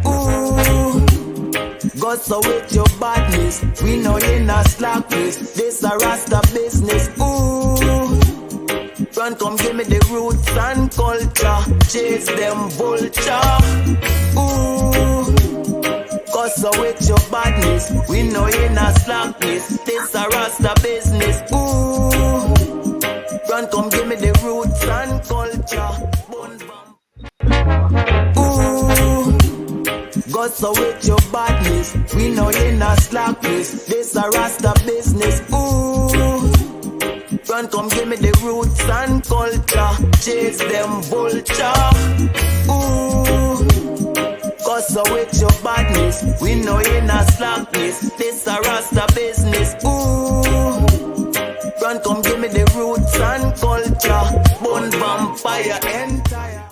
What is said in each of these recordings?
Ooh, go so with your badness. We know you not slackness. This a Rasta business. Ooh, run come give me the roots and culture. Chase them vulture. Ooh, go so with your badness. We know you not slackness. This a Rasta business. Ooh, run come give me the roots and culture. Ooh, go so with your badness. We know you not slackness. This a Rasta business. Ooh, run come give me the roots and culture. Chase them vulture. Ooh, go so with your badness. We know you not slackness. This a Rasta business. Ooh, run come give me the roots and culture. Bone vampire entire.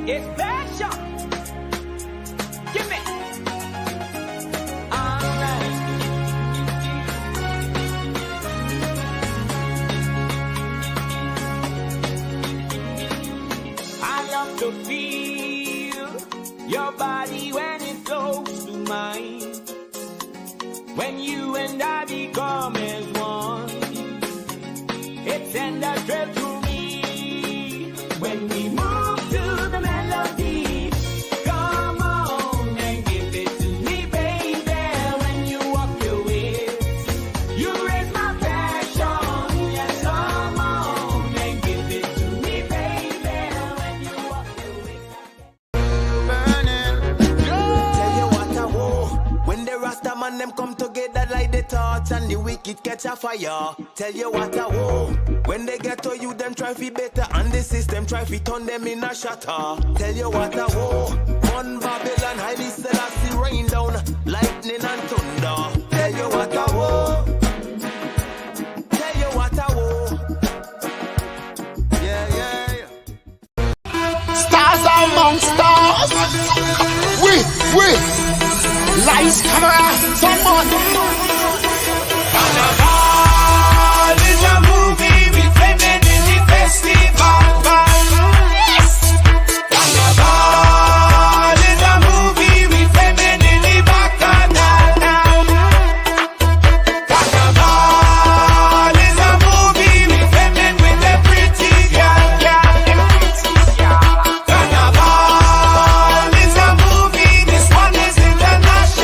It's passion. Give me. Alright. I love to feel your body when it's close to mine. When you and I become as one, it sends a thrill to me when we move to the melody. Come on and give it to me, baby. When you walk away, you raise my passion. Yes, come on and give it to me, baby. When you walk away, Burning. Tell you what I want. When the Rasta man them come together like the torch and the wicked catch a fire. Tell you what I want. When they get to you, them try fi better, and the system try fi turn them in a shatter. Tell you what I want. One Babylon, highly Selassie rain down, lightning and thunder. Tell you what I want. Tell you what I want. Yeah, yeah, yeah. Stars among stars. We. Lights, camera, someone. Carnival is a movie with women in the festival. Yes! Carnival is a movie with women in the bacchanal. Carnival is a movie with women with the pretty girl. Carnival is a movie, this one is international.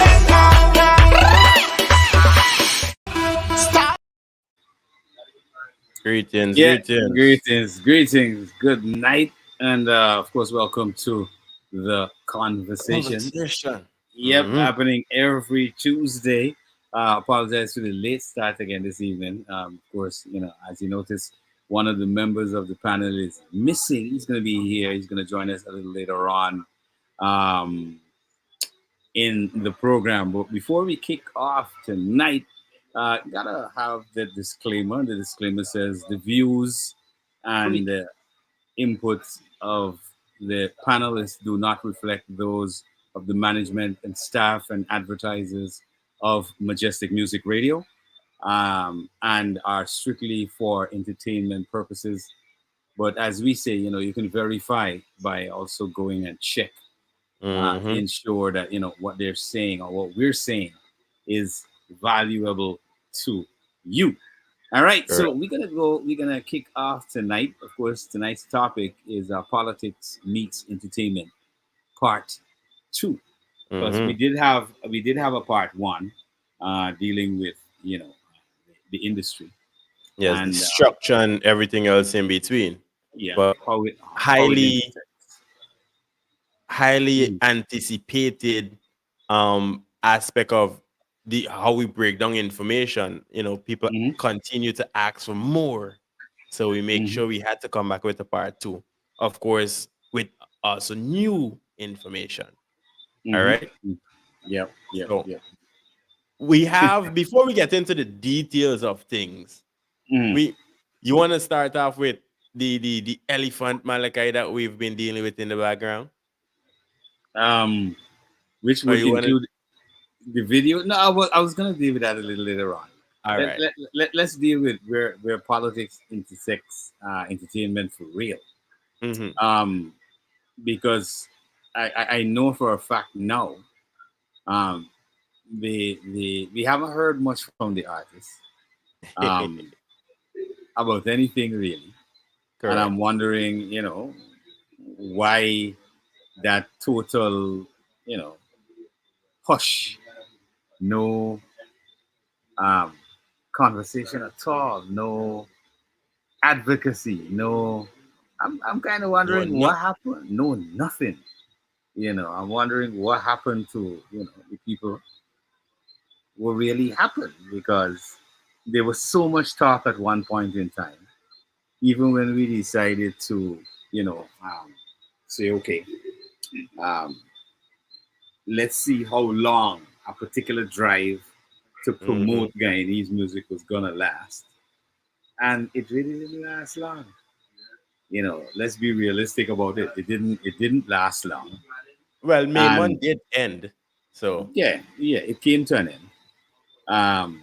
Greetings, Yeah, greetings. greetings. Good night, and of course, welcome to the conversation. Yep, happening every Tuesday. Apologize for the late start again this evening. Of course, as you notice, one of the members of the panel is missing. He's going to be here. He's going to join us a little later on in the program. But before we kick off tonight, gotta have the disclaimer. The disclaimer says the views and the inputs of the panelists do not reflect those of the management and staff and advertisers of Majestic Music Radio, and are strictly for entertainment purposes. But as we say, you can verify by also going and check, ensure that what they're saying or what we're saying is valuable to you. All right, Sure. so we're gonna kick off tonight. Of course, tonight's topic is politics meets entertainment, part 2. Because we did have a part 1 dealing with the industry. Yes, And, the structure and everything else in between. Yeah, But how it highly intersects. anticipated aspect of how we break down information. People continue to ask for more, so we make sure we had to come back with a part 2, of course, with also new information. All right. Yep. So we have, before we get into the details of things, you want to start off with the elephant, Malachi, that we've been dealing with in the background? Which would include the video. No, I was gonna deal with that a little later on. All right. Let's deal with where politics intersects entertainment for real. Mm-hmm. um, because I know for a fact now, um, we haven't heard much from the artist um, about anything really, and Correct. I'm wondering, why that total, you know, hush, no um, conversation at all, no advocacy, no. I'm kind of No, wondering no. what happened. No, nothing. I'm wondering what happened to the people, what really happened, because there was so much talk at one point in time. Even when we decided to, say, okay, um, let's see how long a particular drive to Mm-hmm. promote Guyanese music was gonna last, and it really didn't last long. Let's be realistic about it. It didn't last long, Well, Maimon and did end. So yeah, it came to an end. Um,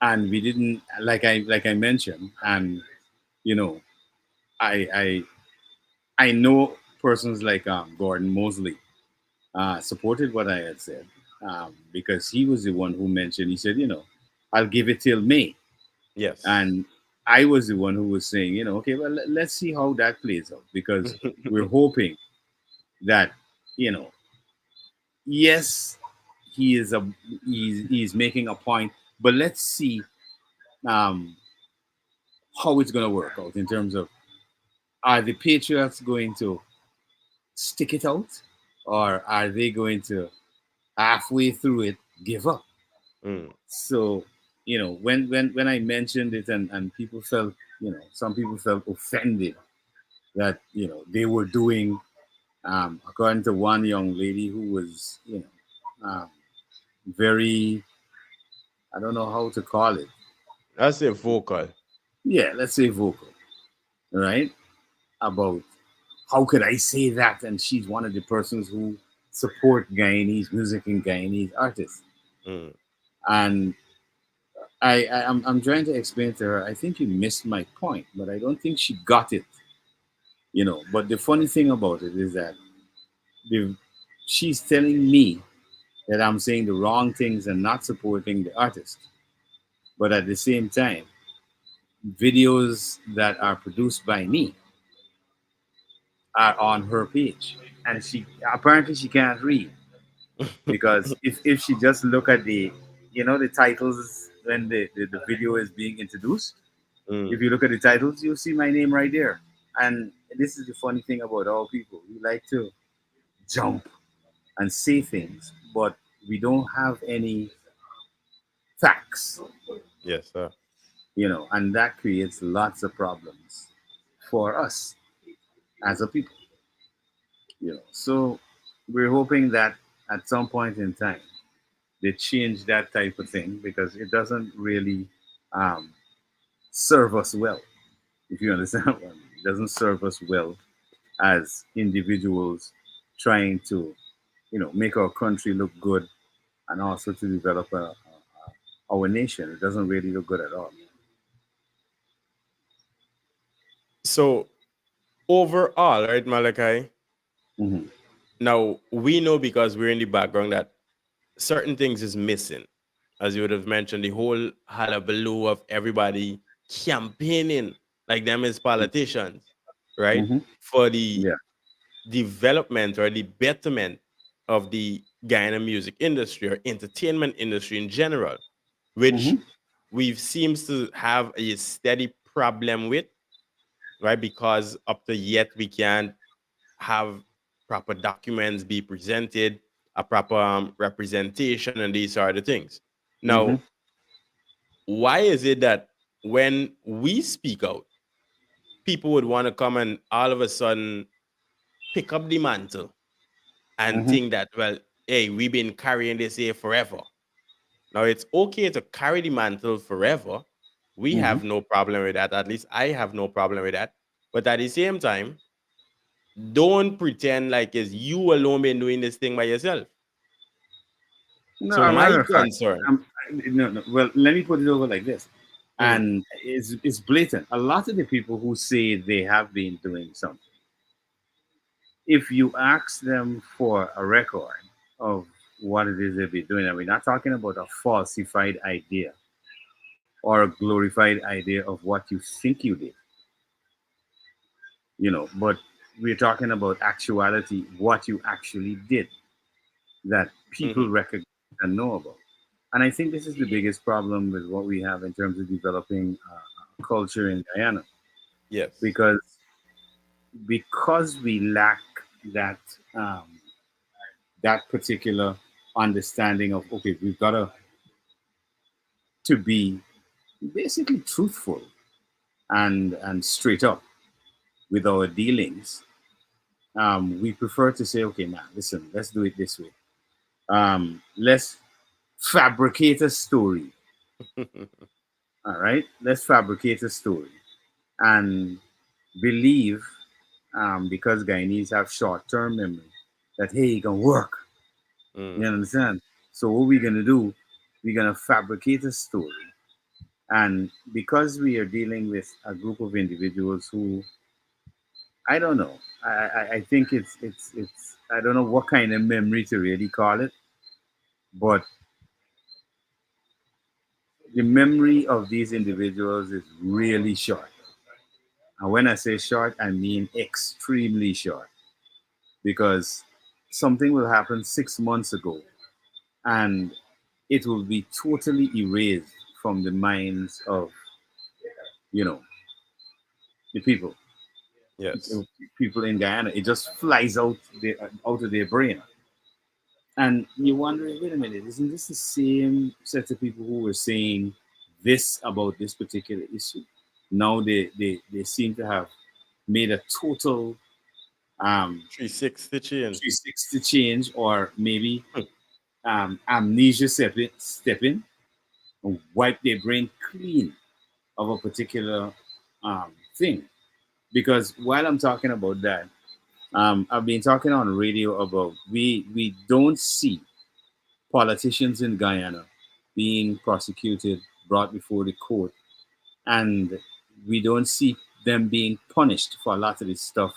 and we didn't, like I mentioned, and you know, I I know persons like Gordon Mosley supported what I had said, because he was the one who mentioned. He said, I'll give it till May, yes. and I was the one who was saying, okay, well, let's see how that plays out, because we're hoping that, you know, yes, he is a he's making a point, but let's see um, how it's going to work out in terms of, are the Patriots going to stick it out, or are they going to halfway through it give up? Mm. So, when I mentioned it, and people felt, some people felt offended that, they were doing, according to one young lady who was, very, I don't know how to call it. I say vocal. Yeah, let's say vocal, right? About how could I say that? And she's one of the persons who support Guyanese music and Guyanese artists. Mm. And I'm trying to explain to her, I think you missed my point, but I don't think she got it. But the funny thing about it is that the, she's telling me that I'm saying the wrong things and not supporting the artist. But at the same time, videos that are produced by me are on her page. And she apparently she can't read, because if she just look at the titles when the video is being introduced, if Mm. you look at the titles, you'll see my name right there. And this is the funny thing about our people. We like to jump and say things, but we don't have any facts, Yes, sir. and that creates lots of problems for us as a people. So we're hoping that at some point in time they change that type of thing, because it doesn't really um, serve us well. If you understand what I mean, it doesn't serve us well as individuals trying to, make our country look good, and also to develop our nation. It doesn't really look good at all. So overall, right, Malachi? Hmm. Now we know because we're in the background that certain things is missing. As you would have mentioned, the whole hullabaloo of everybody campaigning like them as politicians, right? Hmm. For the Yeah. development or the betterment of the Guyana music industry or entertainment industry in general, which Hmm. we've seems to have a steady problem with, right? Because up to yet we can't have proper documents be presented, a proper representation, and these are the things. Hmm. Now, why is it that when we speak out, people would want to come and all of a sudden pick up the mantle and Hmm. think that, well, hey, we've been carrying this here forever. Now, it's okay to carry the mantle forever. We Hmm. have no problem with that. At least I have no problem with that. But at the same time, don't pretend like it's you alone been doing this thing by yourself. No, So a my matter of fact, concern, no, no. Well, let me put it over like this, mm, and it's blatant. A lot of the people who say they have been doing something, if you ask them for a record of what it is they'll be doing, and we're not talking about a falsified idea or a glorified idea of what you think you did, but we're talking about actuality, what you actually did that people Mm-hmm. recognize and know about. And I think this is the biggest problem with what we have in terms of developing culture in Guyana, Yes. because we lack that um, that particular understanding of, okay, we've got to be basically truthful and straight up with our dealings. We prefer to say, okay, man, listen, let's do it this way. Let's fabricate a story. All right, let's fabricate a story and believe, because Guyanese have short-term memory, that hey, it can work. You Mm. understand? So what we're gonna do? We're gonna fabricate a story, and because we are dealing with a group of individuals who, I don't know, I think it's I don't know what kind of memory to really call it, but the memory of these individuals is really short. And when I say short, I mean extremely short, because something will happen 6 months ago and it will be totally erased from the minds of, you know, the Yes. people in Guyana. It just flies out of their brain. And you're wondering, wait a minute, isn't this the same set of people who were saying this about this particular issue? Now they seem to have made a total um, 360 change. 360 change, or maybe Hmm. amnesia step in and wipe their brain clean of a particular thing. Because while I'm talking about that, I've been talking on radio about we don't see politicians in Guyana being prosecuted, brought before the court, and we don't see them being punished for a lot of this stuff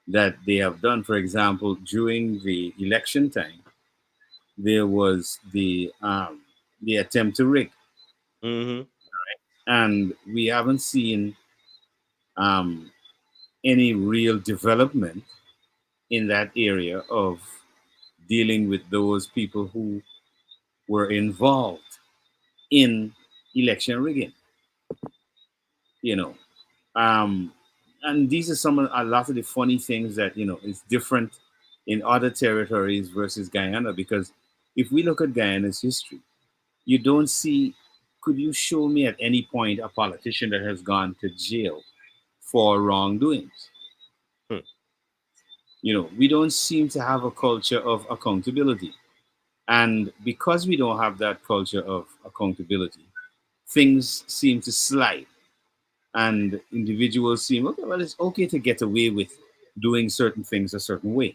that they have done. For example, during the election time, there was the attempt to rig, Mm-hmm. and we haven't seen um, any real development in that area of dealing with those people who were involved in election rigging. You know, um, and these are a lot of the funny things that is different in other territories versus Guyana. Because if we look at Guyana's history, you don't see. Could you show me at any point a politician that has gone to jail for wrongdoings? Hmm. We don't seem to have a culture of accountability. And because we don't have that culture of accountability, things seem to slide. And individuals seem, okay, well, it's okay to get away with doing certain things a certain way,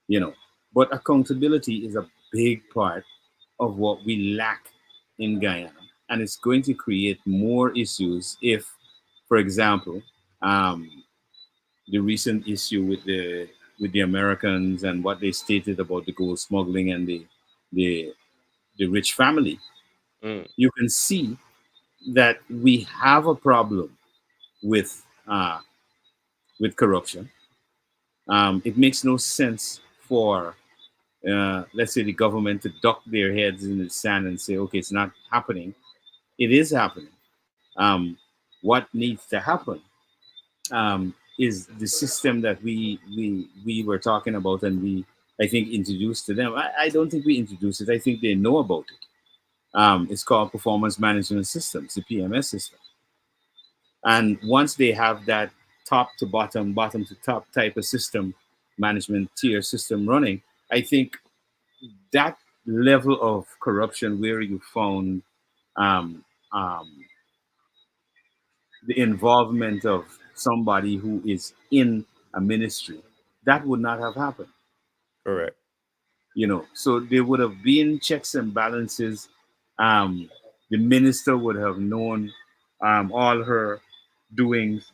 you know. But accountability is a big part of what we lack in Guyana. And it's going to create more issues if, for example, um, the recent issue with the Americans and what they stated about the gold smuggling and the the rich family, Mm. you can see that we have a problem with corruption. It makes no sense for let's say the government to duck their heads in the sand and say, okay, it's not happening. It is happening. Um, what needs to happen is the system that we were talking about, and we, I think, introduced to them. I don't think we introduced it. I think they know about it. It's called Performance Management Systems, the PMS system. And once they have that top to bottom, bottom to top type of system, management tier system running, I think that level of corruption where you found um, um, the involvement of somebody who is in a ministry, that would not have happened. Correct. So there would have been checks and balances. The minister would have known all her doings.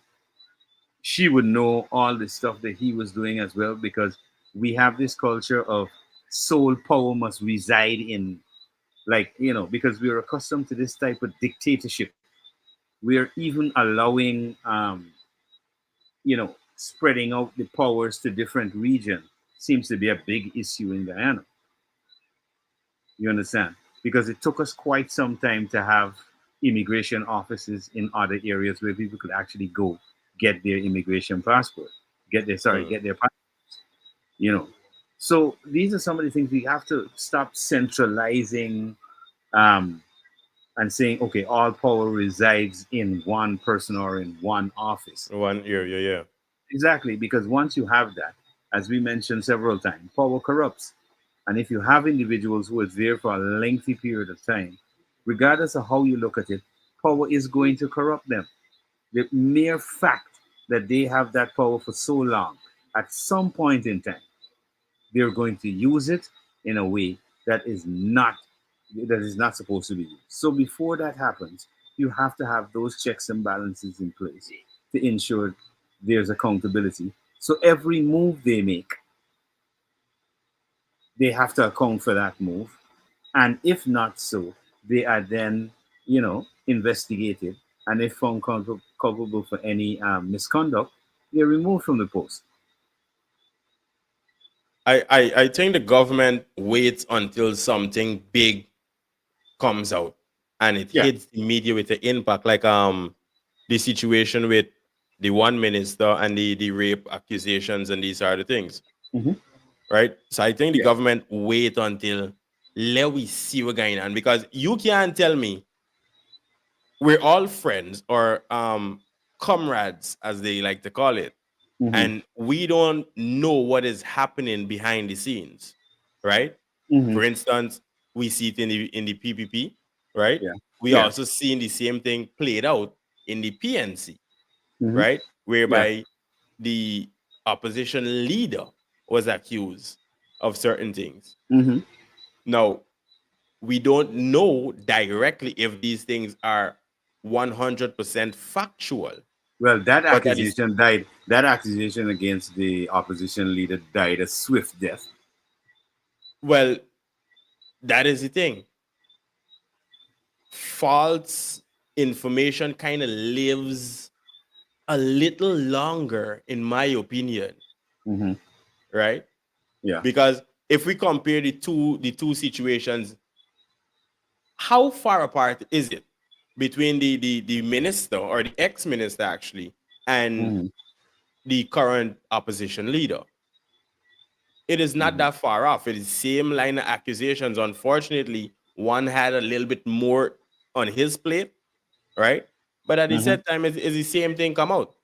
she would know all the stuff that he was doing as well, because we have this culture of sole power must reside in, like, because we're accustomed to this type of dictatorship. We're even allowing spreading out the powers to different regions seems to be a big issue in Guyana. You understand? Because it took us quite some time to have immigration offices in other areas where people could actually go get their immigration passport, get their passport, you know. So these are some of the things we have to stop centralizing, um, and saying, okay, all power resides in one person or in one office. One area, yeah. Exactly, because once you have that, as we mentioned several times, power corrupts. And if you have individuals who are there for a lengthy period of time, regardless of how you look at it, power is going to corrupt them. The mere fact that they have that power for so long, at some point in time, they're going to use it in a way that is not supposed to be used. So before that happens, you have to have those checks and balances in place to ensure there's accountability. So every move they make, they have to account for that move. And if not so, they are then, investigated. And if found culpable for any misconduct, they're removed from the post. I think the government waits until something big comes out and it Yeah. hits the media with the impact, like the situation with the one minister and the rape accusations and these are the things, Hmm. right? So I think the Yeah. government wait until let we see what's going on, because you can't tell me we're all friends or comrades, as they like to call it, Hmm. and we don't know what is happening behind the scenes, right? Hmm. For instance, we see it in the PPP, right? Yeah. We Yeah. also seen the same thing played out in the PNC, Hmm. right? Yeah. Whereby the opposition leader was accused of certain things. Hmm. Now, we don't know directly if these things are 100% factual, Well, that but that is, accusation died. That accusation against the opposition leader died a swift death. well, that is the thing. False information kind of lives a little longer, in my opinion, Hmm. right? Yeah. Because if we compare the two situations, how far apart is it between the minister or the ex-minister actually and Hmm. the current opposition leader? It is not Hmm. that far off. It is same line of accusations. Unfortunately, one had a little bit more on his plate, right? But at the Hmm. same time, it's the same thing come out.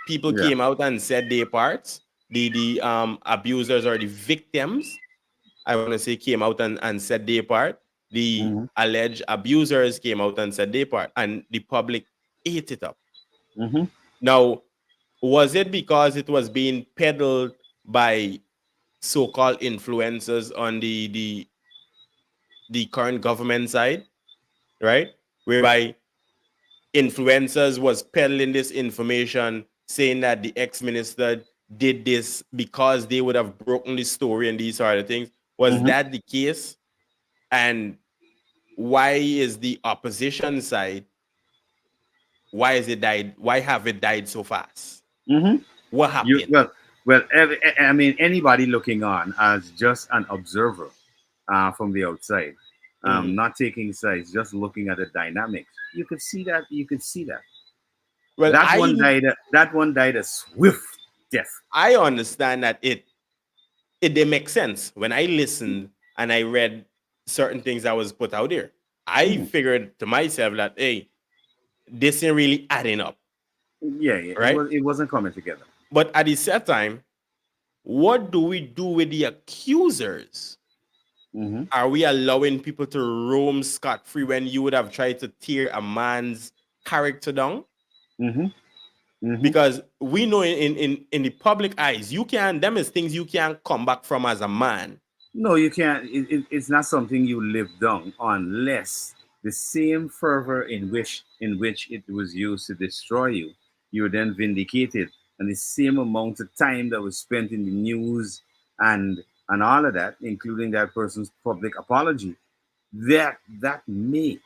People Yeah. came out and said their parts. The abusers or the victims, I want to say, came out and said their part. The Hmm. alleged abusers came out and said their part, and the public ate it up. Hmm. Now, was it because it was being peddled by so-called influencers on the current government side, right? Whereby influencers was peddling this information saying that the ex-minister did this because they would have broken the story and these sort of things. Was Hmm. that the case? And why is the opposition side, why is it died? Why have it died so fast? Hmm. What You happened? well, I mean, anybody looking on as just an observer from the outside, Mhm. not taking sides, just looking at the dynamics, you could see that. You could see that Well, that one I died. That one died a swift death. I understand that it didn't make sense when I listened and I read certain things that was put out there. I Mhm. figured to myself that, hey, this ain't really adding up, Yeah, yeah, it right? was. It wasn't coming together. But at the same time, what do we do with the accusers? Hmm. Are we allowing people to roam scot free when you would have tried to tear a man's character down? Hmm. Hmm. Because we know in the public eyes, you can them is things you can't come back from as a man. No, you can't. It's not something you live down unless the same fervor in which it was used to destroy you, you're then vindicated and the same amount of time that was spent in the news and all of that, including that person's public apology, that may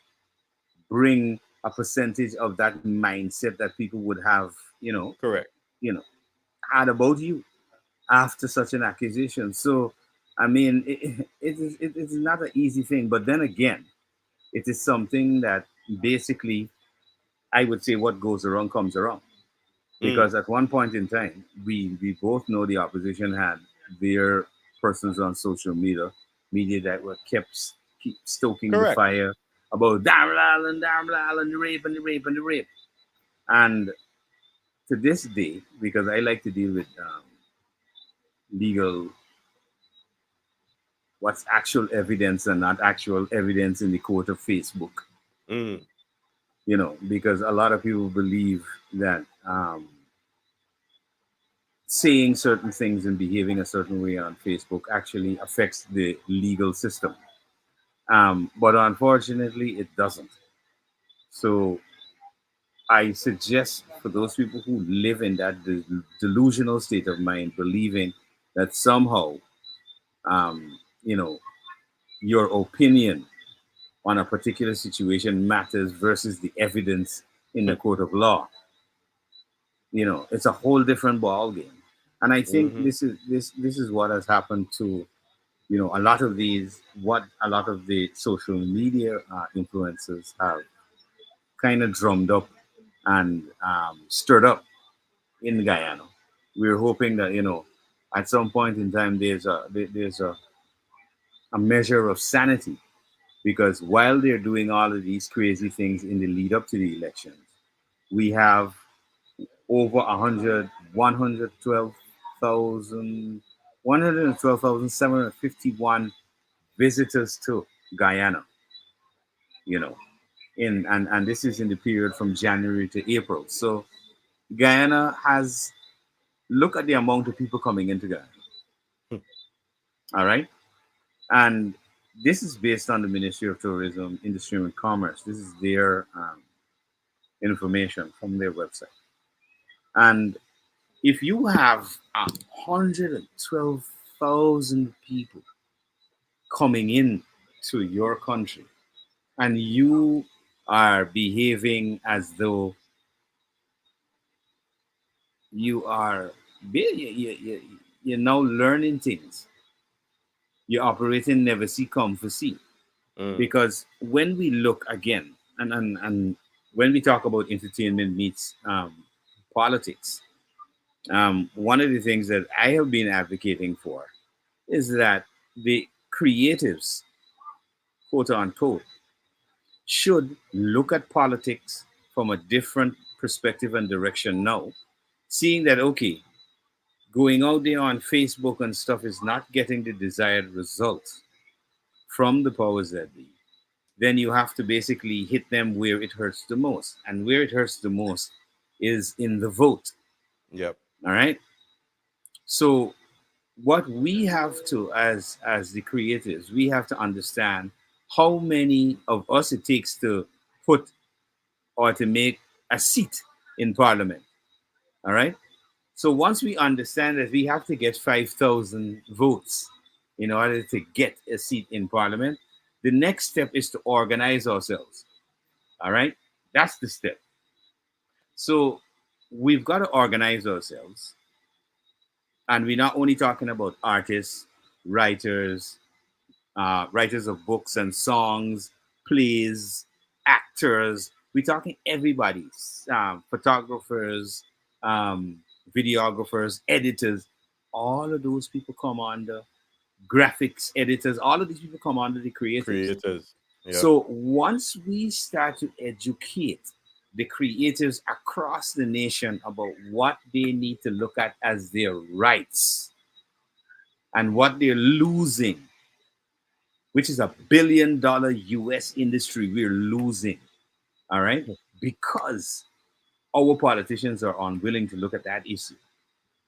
bring a percentage of that mindset that people would have, Correct. you know, had about you after such an accusation. So, I mean, it is not an easy thing. But then again, it is something that basically, I would say, what goes around comes around. Mm. Because at one point in time, we both know the opposition had their persons on social media that were keep stoking the Correct. fire about Darrell Allen, the rape and the rape and the rape. And to this day, because I like to deal with legal, what's actual evidence and not actual evidence in the court of Facebook, Mm. because a lot of people believe that saying certain things and behaving a certain way on Facebook actually affects the legal system. But unfortunately, it doesn't. So I suggest for those people who live in that delusional state of mind, believing that somehow, um, you know, your opinion on a particular situation matters versus the evidence in the court of law. It's a whole different ball game. And I think Mm-hmm. this is what has happened to a lot of these, what a lot of the social media influencers have kind of drummed up and stirred up in Guyana. We're hoping that at some point in time there's a measure of sanity, because while they're doing all of these crazy things in the lead up to the elections, we have over 112,751 visitors to Guyana, you know, and this is in the period from January to April. So Guyana has, look at the amount of people coming into Guyana. All right. And this is based on the Ministry of Tourism, Industry and Commerce. This is their information from their website. And if you have 112,000 people coming in to your country, and you are behaving as though you are you're now learning things, you're operating never see come for see. Mm. Because when we look again, and when we talk about entertainment meets politics, one of the things that I have been advocating for is that the creatives, quote unquote, should look at politics from a different perspective and direction now, seeing that, okay, going out there on Facebook and stuff is not getting the desired results from the powers that be, then you have to basically hit them where it hurts the most. And where it hurts the most is in the vote. Yep. All right. So what we have to, as the creatives, we have to understand how many of us it takes to put or to make a seat in parliament. All right. So once we understand that we have to get 5,000 votes in order to get a seat in parliament, the next step is to organize ourselves. All right. That's the step. So we've got to organize ourselves. And we're not only talking about artists, writers, writers of books and songs, plays, actors. We're talking everybody, photographers, um, videographers, editors. All of those people come under graphics editors. All of these people come under the creatives. Creators. Yep. So once we start to educate the creatives across the nation about what they need to look at as their rights and what they're losing, which is $1 billion US industry we're losing, all right? Because our politicians are unwilling to look at that issue.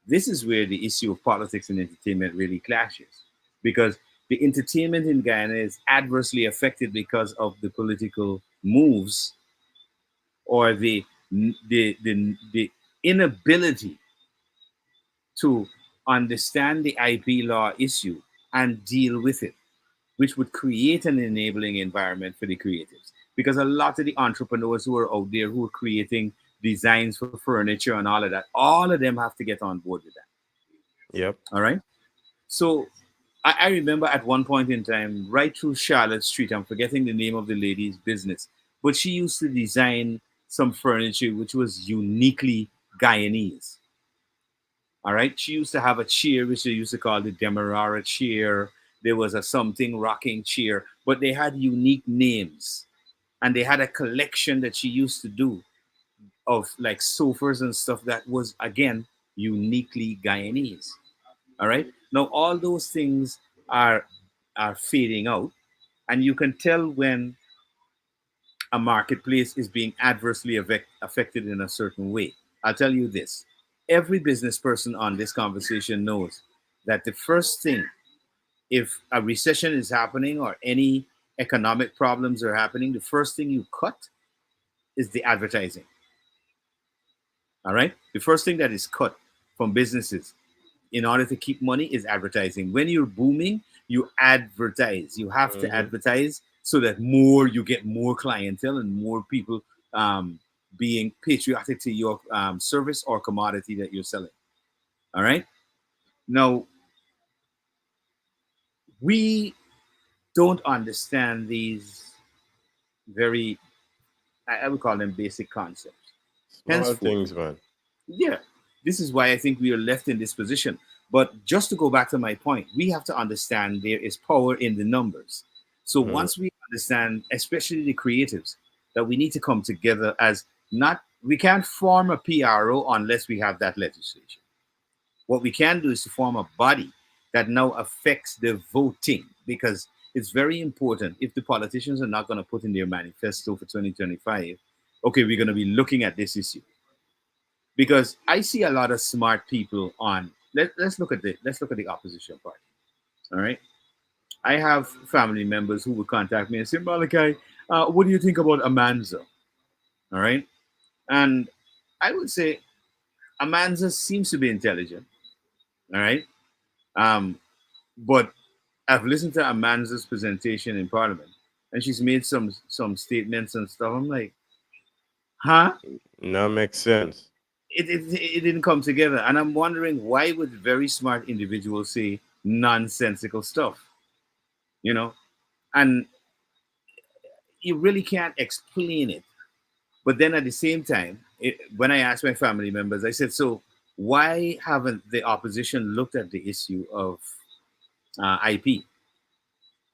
This is where the issue of politics and entertainment really clashes, because the entertainment in Guyana is adversely affected because of the political moves or the inability to understand the IP law issue and deal with it, which would create an enabling environment for the creatives. Because a lot of the entrepreneurs who are out there who are creating designs for furniture and all of them have to get on board with that. Yep. All right. So I remember at one point in time, right through Charlotte Street, I'm forgetting the name of the lady's business, but she used to design some furniture which was uniquely Guyanese. All right. She used to have a chair which they used to call the Demerara chair. There was a something rocking chair, but they had unique names. And they had a collection that she used to do of like sofas and stuff that was, again, uniquely Guyanese. All right. Now, all those things are fading out. And you can tell when a marketplace is being adversely affected in a certain way. I'll tell you this. Every business person on this conversation knows that the first thing, if a recession is happening or any economic problems are happening, the first thing you cut is the advertising. All right. The first thing that is cut from businesses in order to keep money is advertising. When you're booming, you advertise. You have to advertise so that you get more clientele and more people being patriotic to your service or commodity that you're selling. All right. Now, we don't understand these very, I would call them basic concepts. Small Henceforth, things, man. yeah, this is why I think we are left in this position. But just to go back to my point, we have to understand there is power in the numbers. So once we understand, especially the creatives, that we need to come together as not, we can't form a PRO unless we have that legislation. What we can do is to form a body that now affects the voting, because it's very important. If the politicians are not going to put in their manifesto for 2025, okay, we're going to be looking at this issue. Because I see a lot of smart people on. Let's look at the opposition party. All right, I have family members who would contact me and say, Malachi, what do you think about Amanza? All right, and I would say Amanza seems to be intelligent. All right, but I've listened to Amanza's presentation in Parliament, and she's made some statements and stuff. I'm like, huh? No, makes sense. It didn't come together. And I'm wondering, why would very smart individuals say nonsensical stuff? You know? And you really can't explain it. But then at the same time, when I asked my family members, I said, so why haven't the opposition looked at the issue of IP?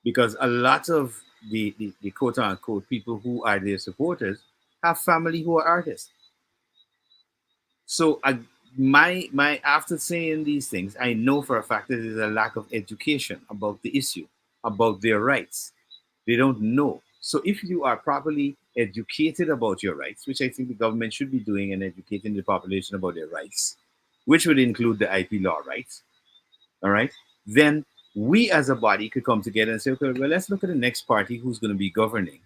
Because a lot of the quote unquote people who are their supporters have family who are artists. So my after saying these things, I know for a fact that there's a lack of education about the issue, about their rights. They don't know. So if you are properly educated about your rights, which I think the government should be doing and educating the population about their rights, which would include the IP law rights, all right, then we as a body could come together and say, okay, well, let's look at the next party who's going to be governing.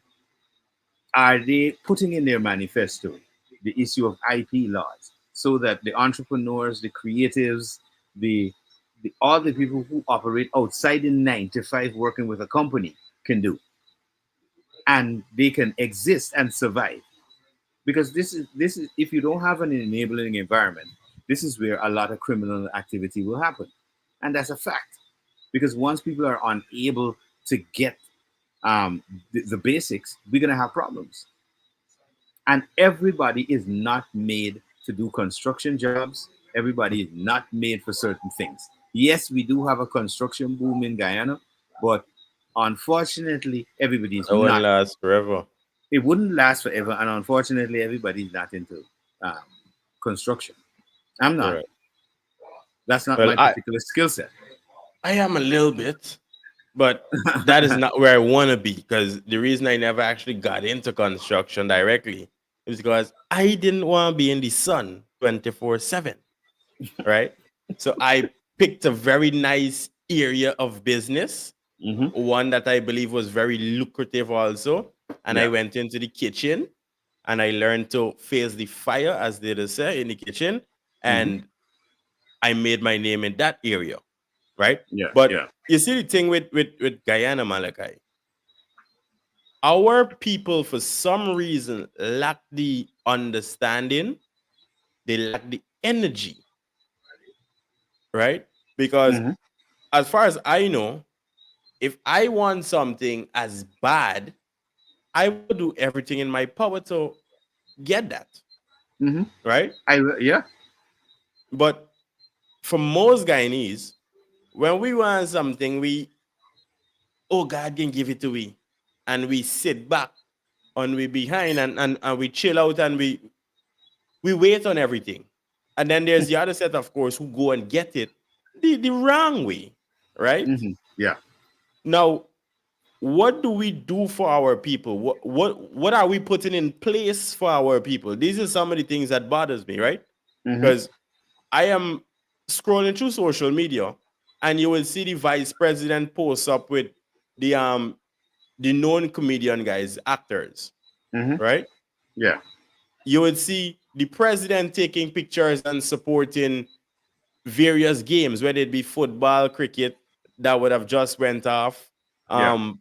Are they putting in their manifesto the issue of IP laws so that the entrepreneurs, the creatives, all the people who operate outside the 9 to 5 working with a company can do, and they can exist and survive? Because this is if you don't have an enabling environment, this is where a lot of criminal activity will happen, and that's a fact. Because once people are unable to get the basics, we're gonna have problems. And everybody is not made to do construction jobs. Everybody is not made for certain things. Yes, we do have a construction boom in Guyana, but unfortunately, everybody's It won't not. last forever. It wouldn't last forever, and unfortunately, everybody's not into um, construction. I'm not. Right. That's not Well, my particular skill set. I am a little bit, but that is not where I want to be, because the reason I never actually got into construction directly is because I didn't want to be in the sun 24/7, right? So I picked a very nice area of business, Mhm. one that I believe was very lucrative also, and I Yeah. went into the kitchen and I learned to face the fire, as they say, in the kitchen, Mhm. and I made my name in that area, right? Yeah. But Yeah. you see the thing with Guyana, Malachi, our people for some reason lack the understanding, they lack the energy, right? Because Mm-hmm. as far as I know, if I want something as bad, I will do everything in my power to get that, Mm-hmm. right? Yeah. But for most Guyanese, when we want something, we, oh, God can give it to we. And we sit back and we behind and we chill out and we wait on everything. And then there's the other set, of course, who go and get it the wrong way, right? Mm-hmm. Yeah. Now, what do we do for our people? What are we putting in place for our people? These are some of the things that bothers me, right? Mm-hmm. Because I am scrolling through social media and you will see the vice president post up with the known comedian guys, actors, Mm-hmm. right? Yeah. You would see the president taking pictures and supporting various games, whether it be football, cricket, that would have just went off, Yeah.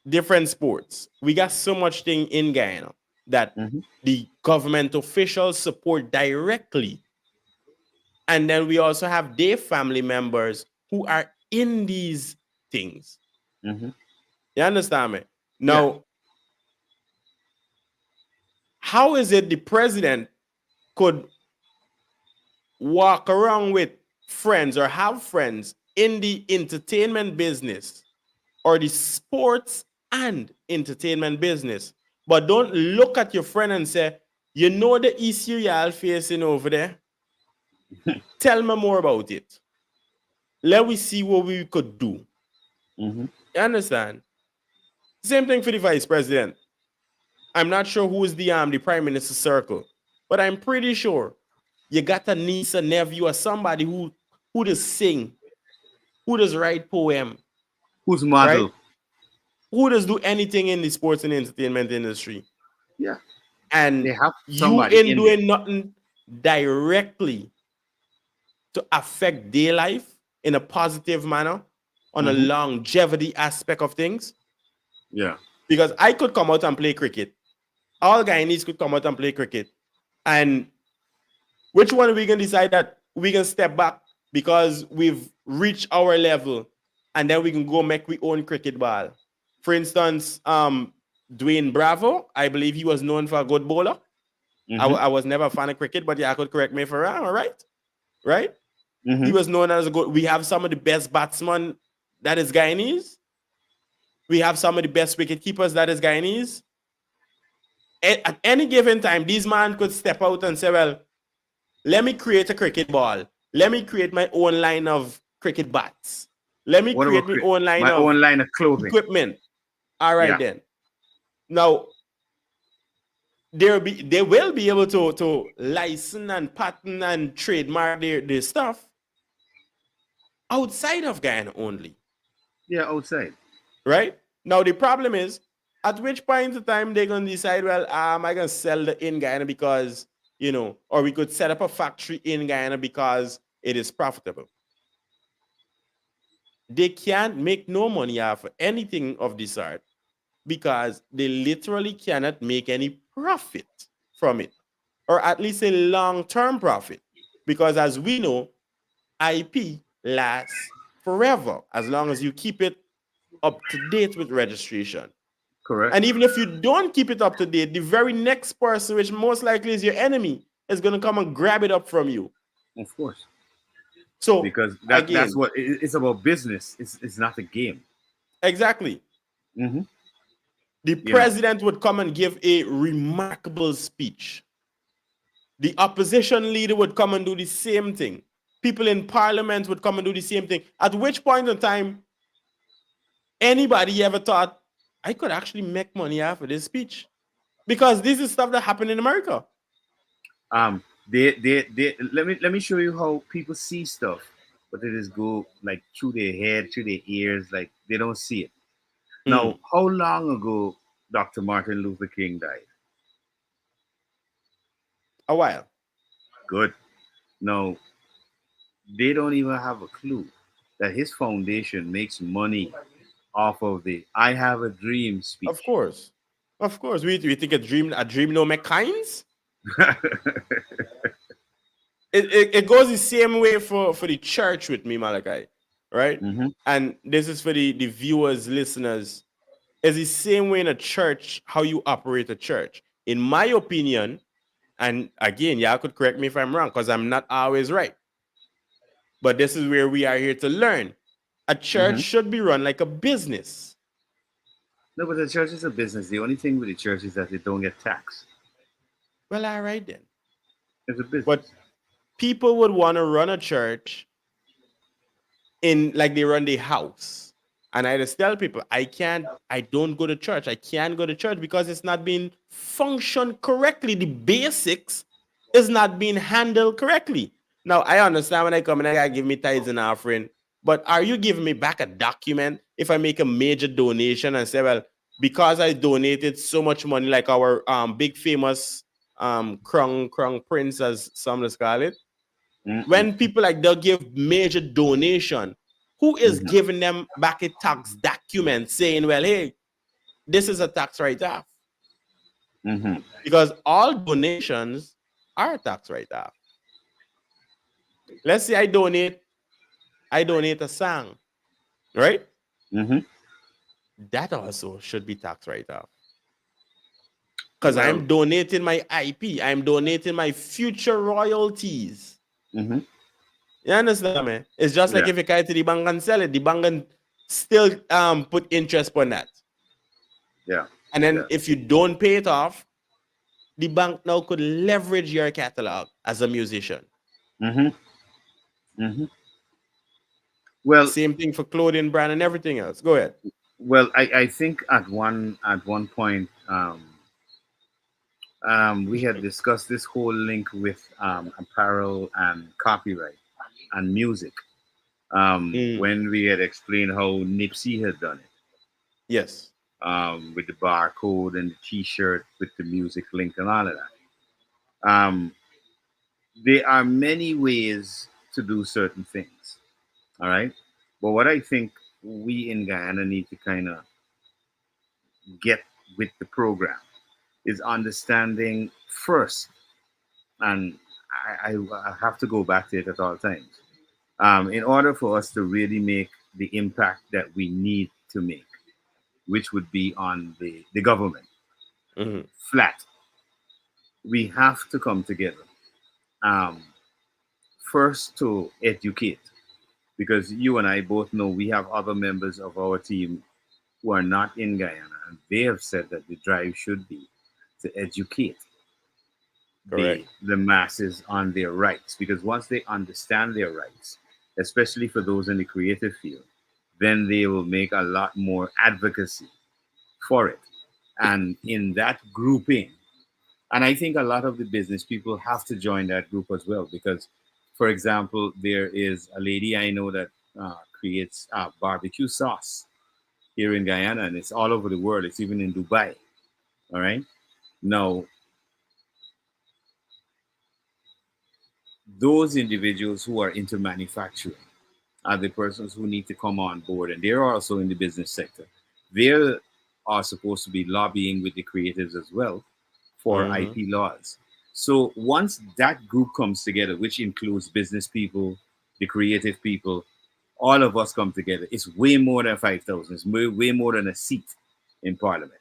different sports. We got so much thing in Guyana that Mm-hmm. the government officials support directly. And then we also have their family members who are in these things. Mm-hmm. You understand me? Yeah. Now, how is it the president could walk around with friends or have friends in the entertainment business or the sports and entertainment business, but don't look at your friend and say, you know the issue y'all facing over there? Tell me more about it. Let we see what we could do. Mm-hmm. You understand? Same thing for the vice president. I'm not sure who is the prime minister's circle, but I'm pretty sure you got a niece, a nephew, or somebody who does sing, who does write poem, Who's right? model? Who does do anything in the sports and entertainment industry. Yeah. They And have you somebody in in there. doing nothing directly to affect their life in a positive manner on a Mm-hmm. longevity aspect of things. Yeah. Because I could come out and play cricket. All Guyanese could come out and play cricket. And which one are we going to decide that we can step back because we've reached our level and then we can go make we own cricket ball? For instance, Dwayne Bravo, I believe he was known for a good bowler. Mm-hmm. I was never a fan of cricket, but yeah, I could correct me if I'm wrong, all right? Right? He Mm-hmm. was known as a good. We have some of the best batsmen that is Guyanese. We have some of the best wicket keepers that is Guyanese. At any given time, these men could step out and say, well, let me create a cricket ball. Let me create my own line of cricket bats. Let me What about create my own line my of own line of clothing? equipment. All right, Yeah. then. Now, they will be able to license and patent and trademark their stuff outside of Guyana only, Yeah. Outside. right? Now the problem is, at which point in time they're gonna decide, well, am I gonna sell the in Guyana because or we could set up a factory in Guyana because it is profitable. They can't make no money off of anything of this sort because they literally cannot make any profit from it, or at least a long-term profit. Because as we know, IP lasts forever as long as you keep it up to date with registration. Correct. And even if you don't keep it up to date, the very next person, which most likely is your enemy, is going to come and grab it up from you. Of course. So Because that's again, what it's about. Business. It's not a game. exactly. Mm-hmm. The president would come and give a remarkable speech. The opposition leader would come and do the same thing. People in parliament would come and do the same thing. At which point in time, anybody ever thought, I could actually make money after this speech? Because this is stuff that happened in America. They let me show you how people see stuff, but they just go like through their head, through their ears, like they don't see it. Now, how long ago Dr. Martin Luther King died? A while. Good. Now, they don't even have a clue that his foundation makes money off of the "I have a dream" Of speech. course. Of course. We think a dream no make kinds. It goes the same way for the church with me, Malachi. Right? Hmm. And this is for the viewers, listeners. It's the same way in a church, how you operate a church. In my opinion, and again, y'all could correct me if I'm wrong, because I'm not always right. But this is where we are here to learn. A church Hmm. should be run like a business. No, but the church is a business. The only thing with the church is that they don't get taxed. Well, all right then. It's a But business. people would want to run a church in like they run the house. And I just tell people, I don't go to church. I can't go to church because it's not being functioned correctly. The basics is not being handled correctly. Now, I understand when I come and I gotta give me tithes and offering, but are you giving me back a document if I make a major donation and say, well, because I donated so much money, like our big famous Krung Prince, as some of us call it, Mm-mm. when people like they'll give major donation, who is Hmm. giving them back a tax document saying, well, hey, this is a tax write-off? Hmm. Because all donations are a tax write-off. Let's say I donate a song, right? Hmm. That also should be tax write-off. Because Well, I'm donating my IP, I'm donating my future royalties. hmm, You understand, man? It's just like yeah, if you carry to the bank and sell it, the bank can still put interest on that. yeah, And then yeah. if you don't pay it off, the bank now could leverage your catalog as a musician. Hmm. Hmm. Well, Same thing for clothing brand and everything else. Go ahead. I think at one point, we had discussed this whole link with apparel and copyright and music, Mm, when we had explained how Nipsey had done it, yes. with the barcode and the T-shirt with the music link and all of that. There are many ways to do certain things, all right? But what I think we in Guyana need to kind of get with the program is understanding first, and I have to go back to it at all times. In order for us to really make the impact that we need to make, which would be on the government, Hmm. flat, we have to come together. Um, First, to educate, because you and I both know we have other members of our team who are not in Guyana, and they have said that the drive should be to educate the Correct. the masses on their rights, because once they understand their rights, especially for those in the creative field, then they will make a lot more advocacy for it. And in that grouping, and I think a lot of the business people have to join that group as well, because, for example, there is a lady I know that creates barbecue sauce here in Guyana, and it's all over the world. It's even in Dubai. All right. Now, those individuals who are into manufacturing are the persons who need to come on board, and they're also in the business sector. They are supposed to be lobbying with the creatives as well for Hmm. IP laws. So once that group comes together, which includes business people, the creative people, all of us come together, it's way more than 5,000. It's way more than a seat in Parliament.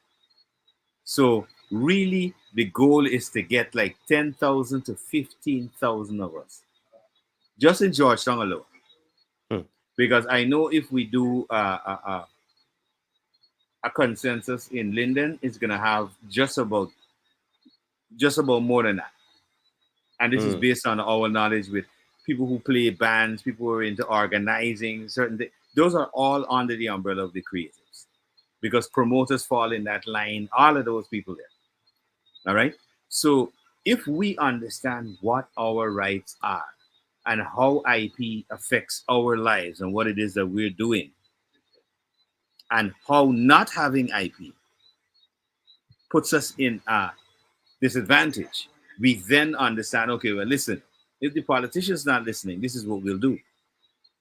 So really, the goal is to get like 10,000 to 15,000 of us just in Georgetown alone. Because I know if we do a consensus in Linden, it's gonna have just about more than that. And this is Mm. based on our knowledge with people who play bands, people who are into organizing certain things. Those are all under the umbrella of the creatives, because promoters fall in that line. All of those people there. All right. So if we understand what our rights are and how IP affects our lives and what it is that we're doing, and how not having IP puts us in a disadvantage, we then understand, okay, well, listen, if the politicians not listening, this is what we'll do.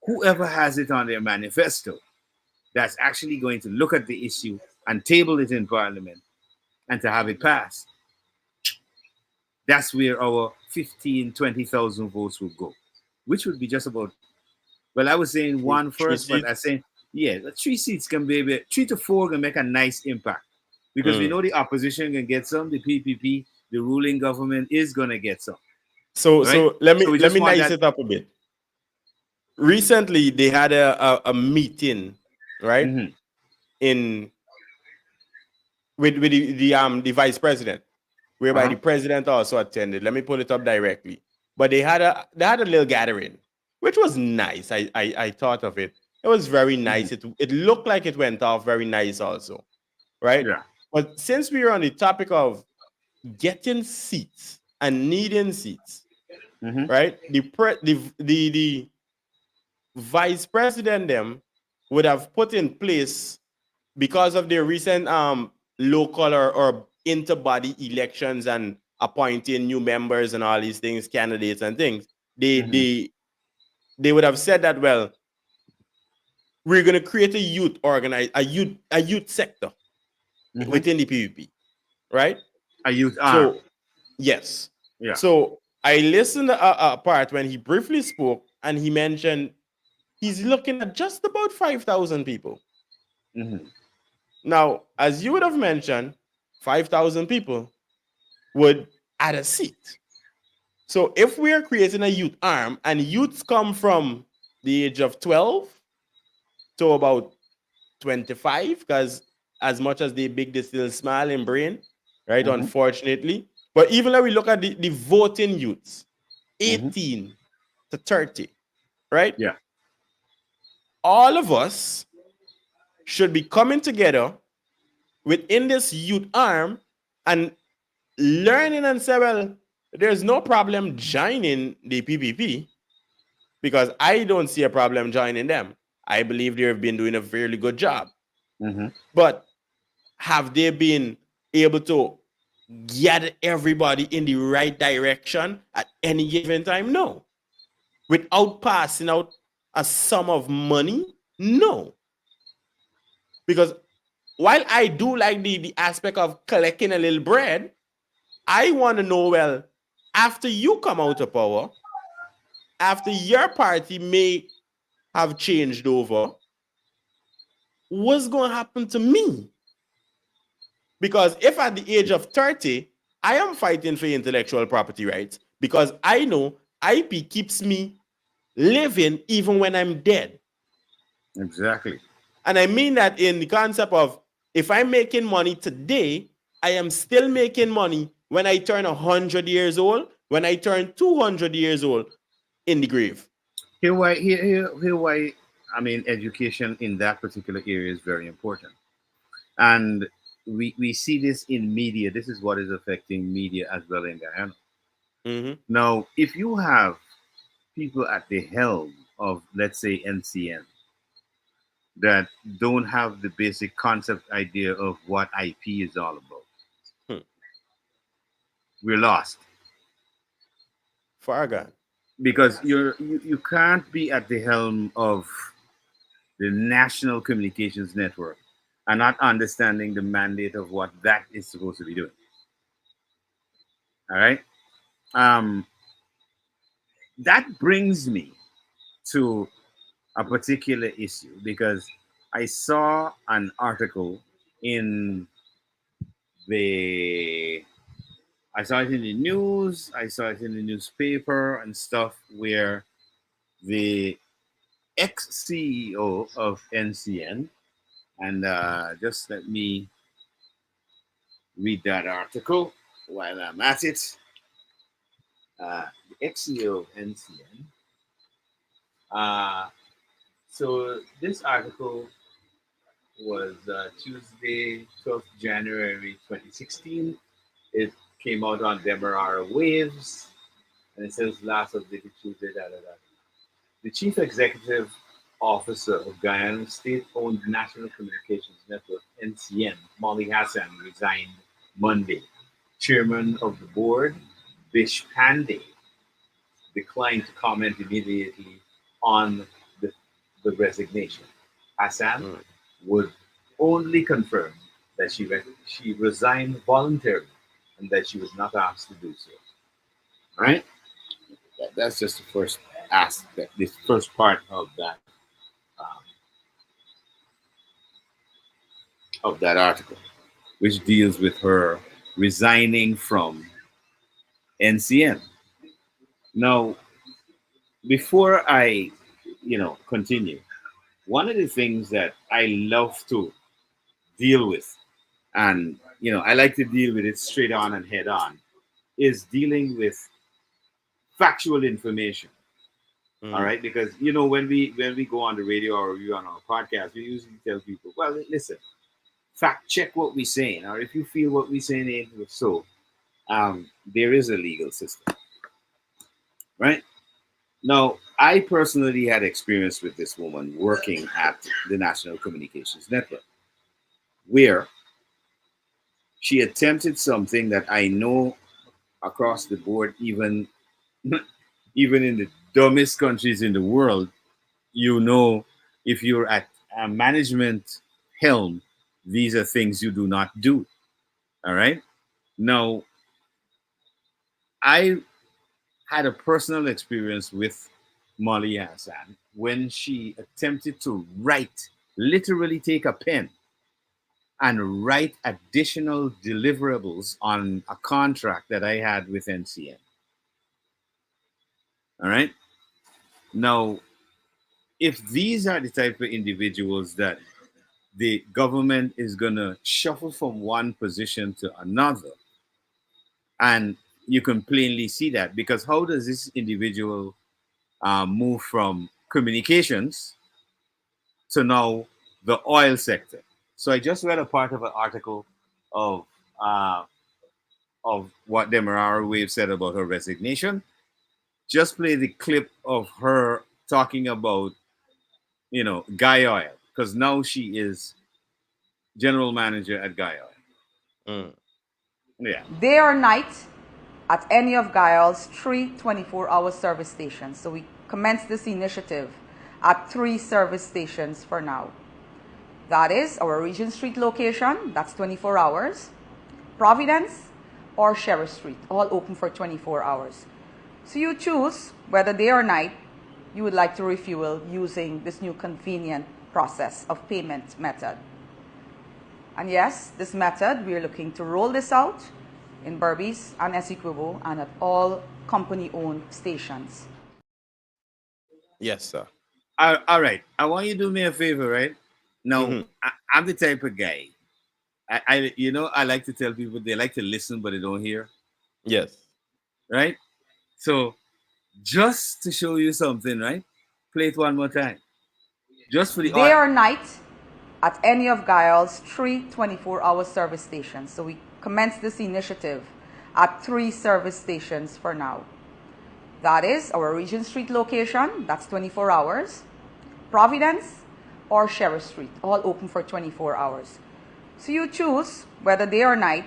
Whoever has it on their manifesto that's actually going to look at the issue and table it in Parliament and to have it passed, that's where our 15, 20,000 votes will go, which would be just about, well, I was saying one Three first, but I seats. saying, yeah, the 3 seats can be, 3 to 4 can make a nice impact because we know the opposition can get some, the PPP, the ruling government is going to get some, So right? so let So me we let just me want nice that. it up a bit. Recently, they had a meeting, right? Mhm, In with the vice president, whereby the uh-huh, president also attended. Let me pull it up directly. But they had a little gathering, which was nice. I thought of it. It was very mhm, nice. It looked like it went off very nice also, right? yeah. But since we are on the topic of getting seats and needing seats, Mhm, right? The vice president them would have put in place because of their recent local or interbody elections and appointing new members and all these things, candidates and things, they mhm, they they would have said that, well, we're going to create a youth sector mhm. within the PVP, right? A youth arm. So yes, Yeah. so I listened a part when he briefly spoke and he mentioned he's looking at just about 5,000 people. Mhm, Now, as you would have mentioned, 5,000 people would add a seat. So if we are creating a youth arm and youths come from the age of 12 to about 25, because as much as they big, they still small in brain, right? mhm, Unfortunately. But even when we look at the voting youths, mhm. 18 to 30, right? Yeah. All of us should be coming together within this youth arm and learning and say, well, there's no problem joining the PPP because I don't see a problem joining them. I believe they've been doing a fairly good job. Mhm. But have they been able to get everybody in the right direction at any given time? No. Without passing out a sum of money? No. Because while I do like the aspect of collecting a little bread, I want to know, well, after you come out of power, after your party may have changed over, what's going to happen to me? Because if at the age of 30, I am fighting for intellectual property rights because I know IP keeps me living even when I'm dead. Exactly. And I mean that in the concept of if I'm making money today, I am still making money when I turn 100 years old, when I turn 200 years old in the grave. Here why I mean education in that particular area is very important. And we see this in media. This is what is affecting media as well in Guyana. Mm-hmm. Now, if you have people at the helm of, let's say, NCN that don't have the basic concept idea of what IP is all about, Hmm. we're lost. Far gone. Because you can't be at the helm of the National Communications Network and not understanding the mandate of what that is supposed to be doing. All right. Um, that brings me to a particular issue because I saw an article in the I saw it in the news, I saw it in the newspaper and stuff where the ex CEO of NCN, and just let me read that article while I'm at it. The ex CEO of NCN. Uh, so this article was Tuesday, 12th January 2016. It came out on Demerara Waves, and it says last updated Tuesday. Da, da, da. The chief executive officer of Guyana state-owned National Communications Network (NCN), Molly Hassan, resigned Monday. Chairman of the board, Bish Pandey, declined to comment immediately on the, the resignation. Hassan Mm. would only confirm that she resigned voluntarily and that she was not asked to do so. Right? That's just the first aspect, this first part um, of that article, which deals with her resigning from NCM. Now, before I, continue, one of the things that I love to deal with, and I like to deal with it straight on and head on, is dealing with factual information. All Mm. right, because when we go on the radio or we on our podcast, we usually tell people, well, listen, fact check what we're saying, or if you feel what we're saying ain't so, there is a legal system, right? Now, I personally had experience with this woman working at the National Communications Network, where she attempted something that I know across the board, even even in the dumbest countries in the world, if you're at a management helm, these are things you do not do. All right. Now, I had a personal experience with Molly Hassan when she attempted to write, literally take a pen and write additional deliverables on a contract that I had with NCM. All right. Now, if these are the type of individuals that the government is going to shuffle from one position to another, and you can plainly see that, because how does this individual move from communications to now the oil sector? So I just read a part of an article of uh, of what Demerara Wave said about her resignation. Just play the clip of her talking about, Guy Oil, because now she is general manager at Guy Oil. Mm. Yeah. Day or night at any of Guile's three 24-hour service stations. So we commenced this initiative at 3 service stations for now. That is our Regent Street location, that's 24 hours, Providence or Sheriff Street, all open for 24 hours. So you choose whether day or night you would like to refuel using this new convenient process of payment method. And yes, this method, we are looking to roll this out in Berbice and Essequibo and at all company-owned stations. Yes, sir. All right. I want you to do me a favor, right? Now, Hmm. I'm the type of guy. I like to tell people they like to listen, but they don't hear, Yes. right? So, just to show you something, right? Play it one more time. Just for the Day art. or night at any of Guile's three 24-hour service stations. So we commenced this initiative at 3 service stations for now. That is our Regent Street location, that's 24 hours, Providence or Sheriff Street, all open for 24 hours. So you choose whether day or night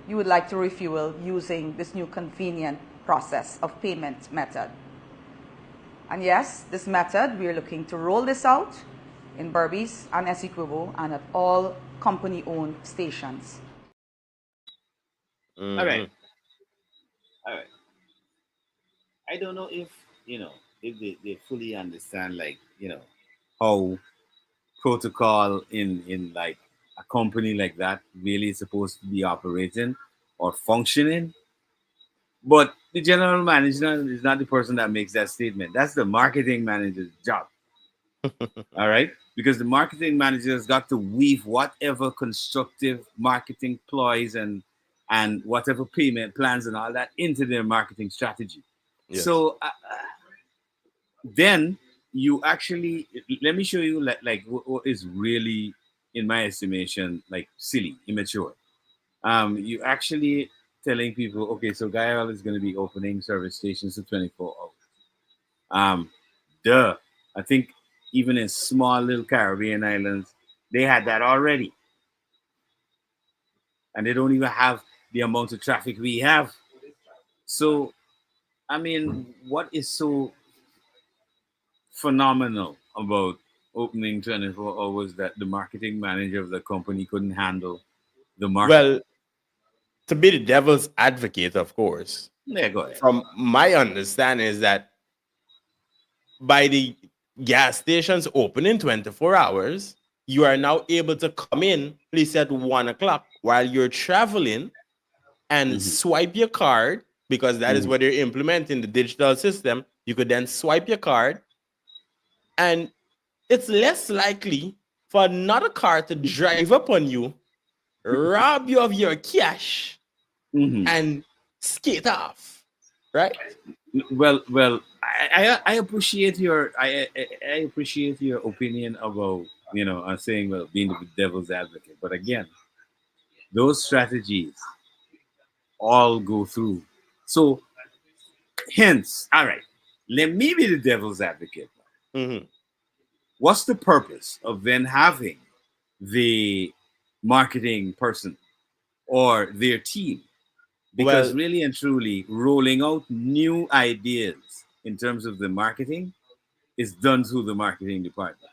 you would like to refuel using this new convenient process of payment method. And yes, this method, we are looking to roll this out in Berbice and Essequibo and at all company-owned stations. All right. Hmm. All right. I don't know if they fully understand, like, how protocol in like a company like that really is supposed to be operating or functioning. But the general manager is not the person that makes that statement. That's the marketing manager's job. All right. Because the marketing manager has got to weave whatever constructive marketing ploys and whatever payment plans and all that into their marketing strategy. Yes. So then you actually, let me show you like what is really, in my estimation, like silly, immature. You actually telling people, okay, so Guyal is going to be opening service stations to 24 hours. Um, duh. I think even in small little Caribbean islands, they had that already, and they don't even have the amount of traffic we have. So I mean, what is so phenomenal about opening 24 hours that the marketing manager of the company couldn't handle the market? Well, to be the devil's advocate, of course, Yeah, go ahead. from my understanding is that by the gas stations opening 24 hours, you are now able to come in, please, at 1 o'clock while you're traveling and Hmm. swipe your card because that is Hmm. what they're implementing the digital system. You could then swipe your card, and it's less likely for another car to drive up on you, rob you of your cash, Hmm. and skate off, right? Well, I appreciate your I appreciate your opinion about I'm saying well being the devil's advocate, but again, those strategies all go through. So hence, all right, let me be the devil's advocate. Mhm. What's the purpose of then having the marketing person or their team? Because Well, really and truly, rolling out new ideas in terms of the marketing is done through the marketing department.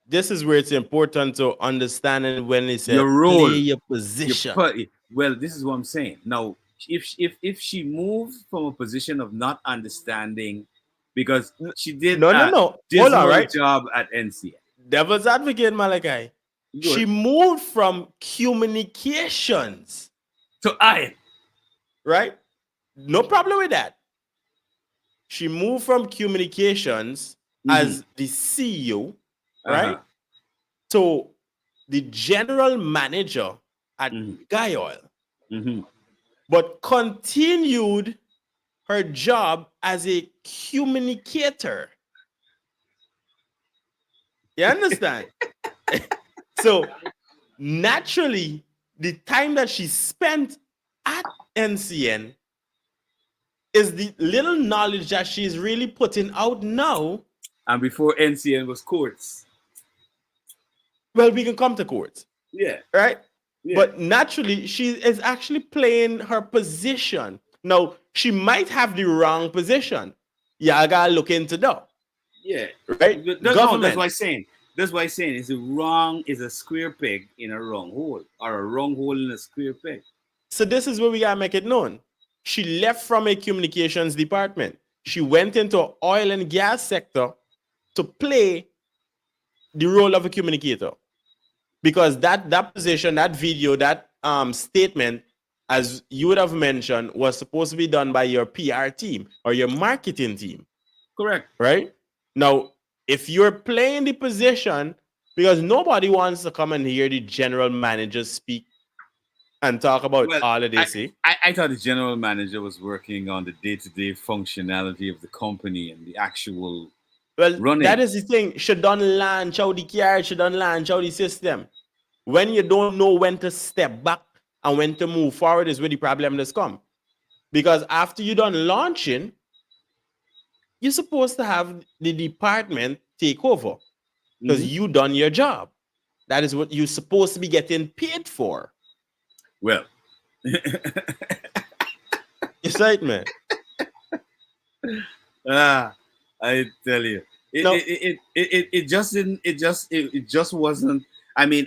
this is where it's important to understanding when it's a Your play role, your your position. put. Well, this is what I'm saying. Now, if she moves from a position of not understanding, because she did No, no, a no. Hold on, dismal right? job at NCA. Devil's advocate, Malachi. She Good. moved from communications, So I. right? No problem with that. She moved from communications Mm-hmm. as the CEO, Uh-huh. right? To the general manager at Mm-hmm. Guy Oil, Mm-hmm. but continued her job as a communicator. You understand? So naturally, the time that she spent at NCN is the little knowledge that she's really putting out now. And before NCN was courts. Well, we can come to court, Yeah. right? Yeah. But naturally, she is actually playing her position. Now, she might have the wrong position. Yeah, I gotta look into that, Yeah. right? No, that's Government. why I'm saying. That's why I'm saying is a square peg in a wrong hole, or a wrong hole in a square peg. So this is where we gotta make it known. She left from a communications department. She went into oil and gas sector to play the role of a communicator because that position, that video, that statement, as you would have mentioned, was supposed to be done by your PR team or your marketing team, Correct. right? Now, if you're playing the position, because nobody wants to come and hear the general manager speak and talk about Well, all that they I, say. I thought the general manager was working on the day-to-day functionality of the company and the actual Well, that running. is the thing. She done launch out the car, she done launch out the system. When you don't know when to step back and when to move forward is where the problem does come. Because after you done launching, you're supposed to have the department take over because Hmm. you done your job. That is what you're supposed to be getting paid for. Well, Excitement. ah, I tell you, it Now, it, it just didn't. It just wasn't. I mean,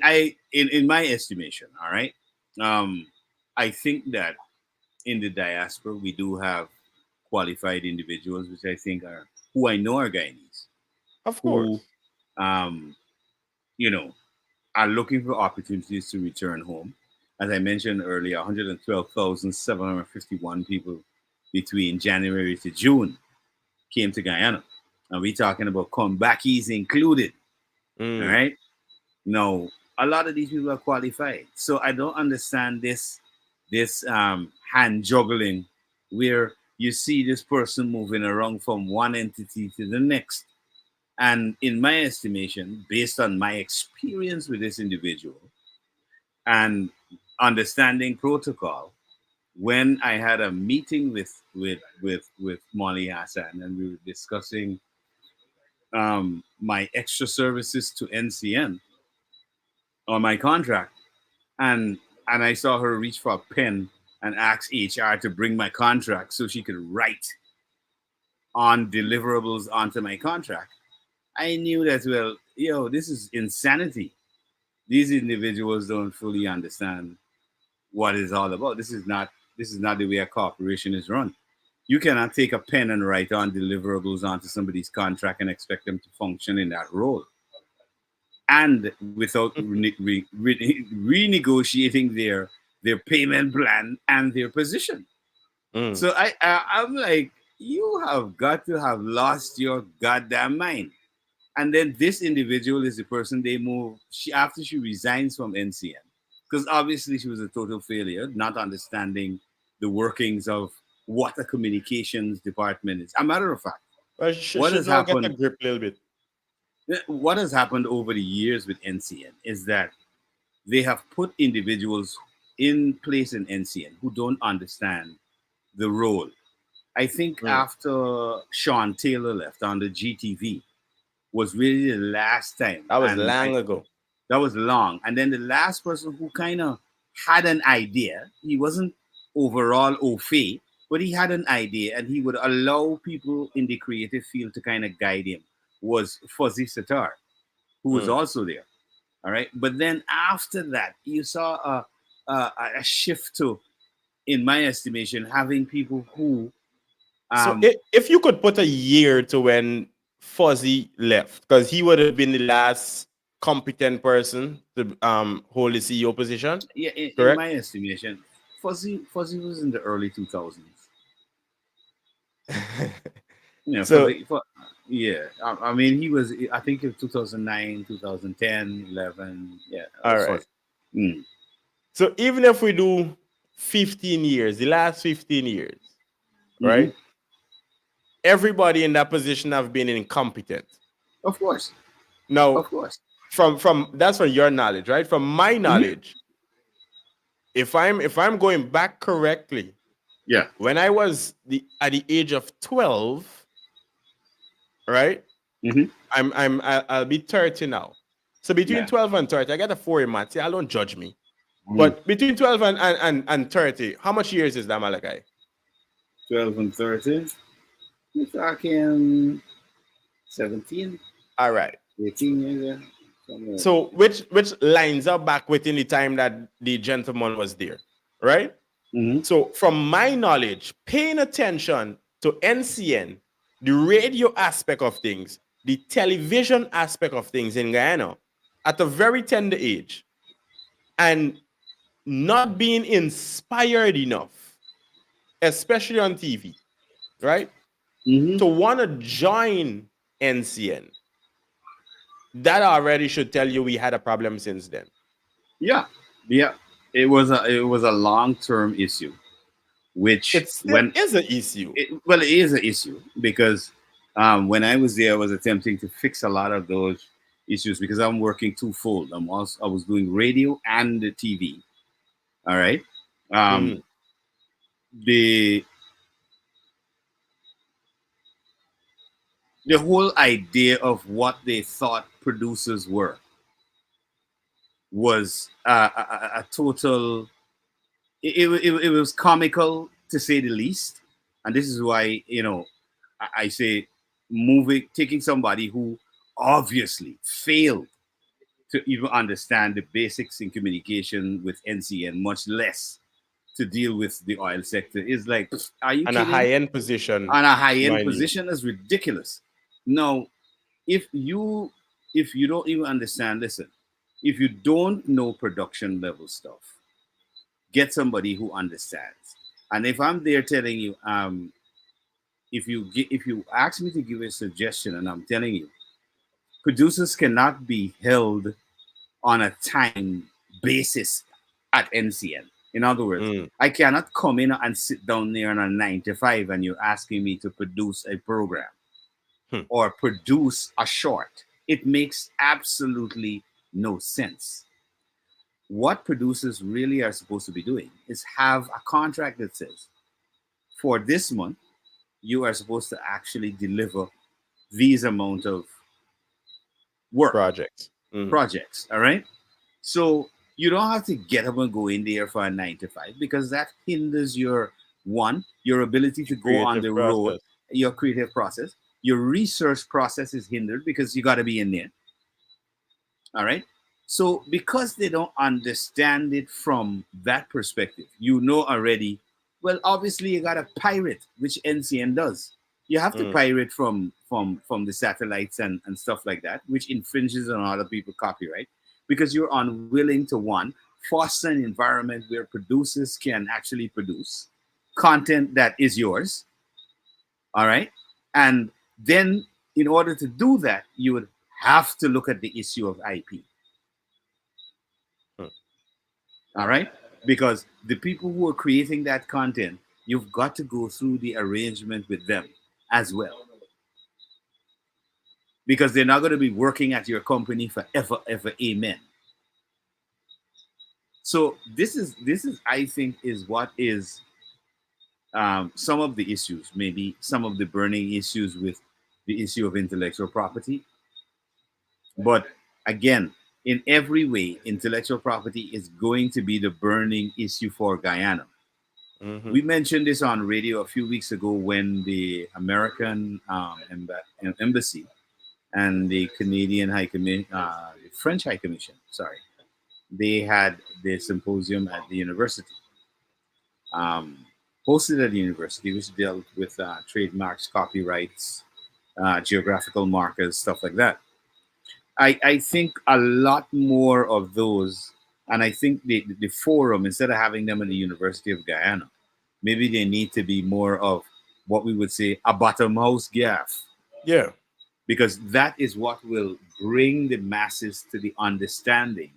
in my estimation, all right. Um, I think that in the diaspora we do have qualified individuals, which I think are who I know are Guyanese, of who course. um, you know are looking for opportunities to return home. As I mentioned earlier, 112,751 people between January to June came to Guyana. And we're talking about comebackies included. All Mm. right. Now, a lot of these people are qualified. So I don't understand this hand juggling where you see this person moving around from one entity to the next. And in my estimation, based on my experience with this individual, and understanding protocol, when I had a meeting with Molly Hassan and we were discussing my extra services to NCN on my contract, and I saw her reach for a pen and ask HR to bring my contract so she could write on deliverables onto my contract, I knew that, well, this is insanity. These individuals don't fully understand what it's all about. This is not the way a corporation is run. You cannot take a pen and write on deliverables onto somebody's contract and expect them to function in that role, and without renegotiating their payment plan and their position. Mm. So I'm like, you have got to have lost your goddamn mind. And then this individual is the person they move. After she resigns from NCN, because obviously she was a total failure, not understanding the workings of what a communications department is. A matter of fact, Well, what should has now get a happened? grip a little bit. What has happened over the years with NCN is that they have put individuals in place in NCN who don't understand the role. I think Mm. after Sean Taylor left on the GTV was really the last time, That was and long ago. that was long. And then the last person who kind of had an idea, he wasn't overall au fait, but he had an idea and he would allow people in the creative field to kind of guide him, was Fuzzy Sitar, who was Mm. also there. All right. But then after that, you saw a shift to, in my estimation, having people who, So um, if you could put a year to when Fuzzy left, because he would have been the last competent person to hold the CEO position, yeah, in correct? my estimation, Fuzzy was in the early 2000s. Yeah, So yeah. I mean, he was. I think in 2009, 2010, 11. Yeah, all that's right. what. Mm. So even if we do 15 years, the last 15 years, Hmm. right? Everybody in that position have been incompetent. Of course, Now, of course. from that's from your knowledge, right? From my Hmm. knowledge, if I'm going back correctly, Yeah. when I was at the age of 12, right? Hmm. I'll be 30 now. So between Yeah. 12 and 30, I got a 4 in maths. Yeah, don't judge me. Mm. But between 12 and 30, how much years is that, Malachi? 12 and 13. We're talking 17, All right. 18 years. Yeah. Somewhere. So which lines up back within the time that the gentleman was there, right? Hmm. So from my knowledge, paying attention to NCN, the radio aspect of things, the television aspect of things in Guyana at a very tender age, and not being inspired enough, especially on TV, right? Hmm. To want to join NCN, that already should tell you we had a problem since then. Yeah. Yeah. It was a long term issue, which It still when is an issue. it is an issue because when I was there, I was attempting to fix a lot of those issues because I'm working twofold. I was doing radio and the TV. All right. Um, Mhm. the the whole idea of what they thought producers were was a total. It was comical to say the least, and this is why I say taking somebody who obviously failed to even understand the basics in communication with NCN, much less to deal with the oil sector, is like, are you And a kidding? high-end position, On a high end mind you. position is ridiculous. Now, if you if you don't even understand, listen, if you don't know production level stuff, get somebody who understands. And if I'm there telling you, if you ask me to give a suggestion, and I'm telling you, producers cannot be held on a time basis at NCN. In other words, Mm. I cannot come in and sit down there on a 9 to 5 and you're asking me to produce a program Hmm. or produce a short. It makes absolutely no sense. What producers really are supposed to be doing is have a contract that says, for this month, you are supposed to actually deliver these amount of work Projects. Mm. projects. All right. So you don't have to get up and go in there for a 9 to 5 because that hinders your ability to go on Creative the road. process. your creative process. Your research process is hindered because you got to be in there. All right. So because they don't understand it from that perspective, you know already. Well, obviously you got to pirate, which NCN does. You have to pirate from the satellites and stuff like that, which infringes on other people's copyright because you're unwilling to one foster an environment where producers can actually produce content that is yours. All right. And then in order to do that, you would have to look at the issue of IP. All right. Because the people who are creating that content, you've got to go through the arrangement with them as well. Because they're not going to be working at your company forever, ever. Amen. So this is I think is what is some of the issues, maybe some of the burning issues with the issue of intellectual property. But again, in every way, intellectual property is going to be the burning issue for Guyana. We mentioned this on radio a few weeks ago when the American embassy and the Canadian High Commission, French High Commission, sorry, they had the symposium at the university, hosted at the university, which dealt with trademarks, copyrights, geographical markers, stuff like that. I think a lot more of those, and I think the forum, instead of having them in the University of Guyana, maybe they need to be more of what we would say a bottom house gaff. Yeah. Because that is what will bring the masses to the understanding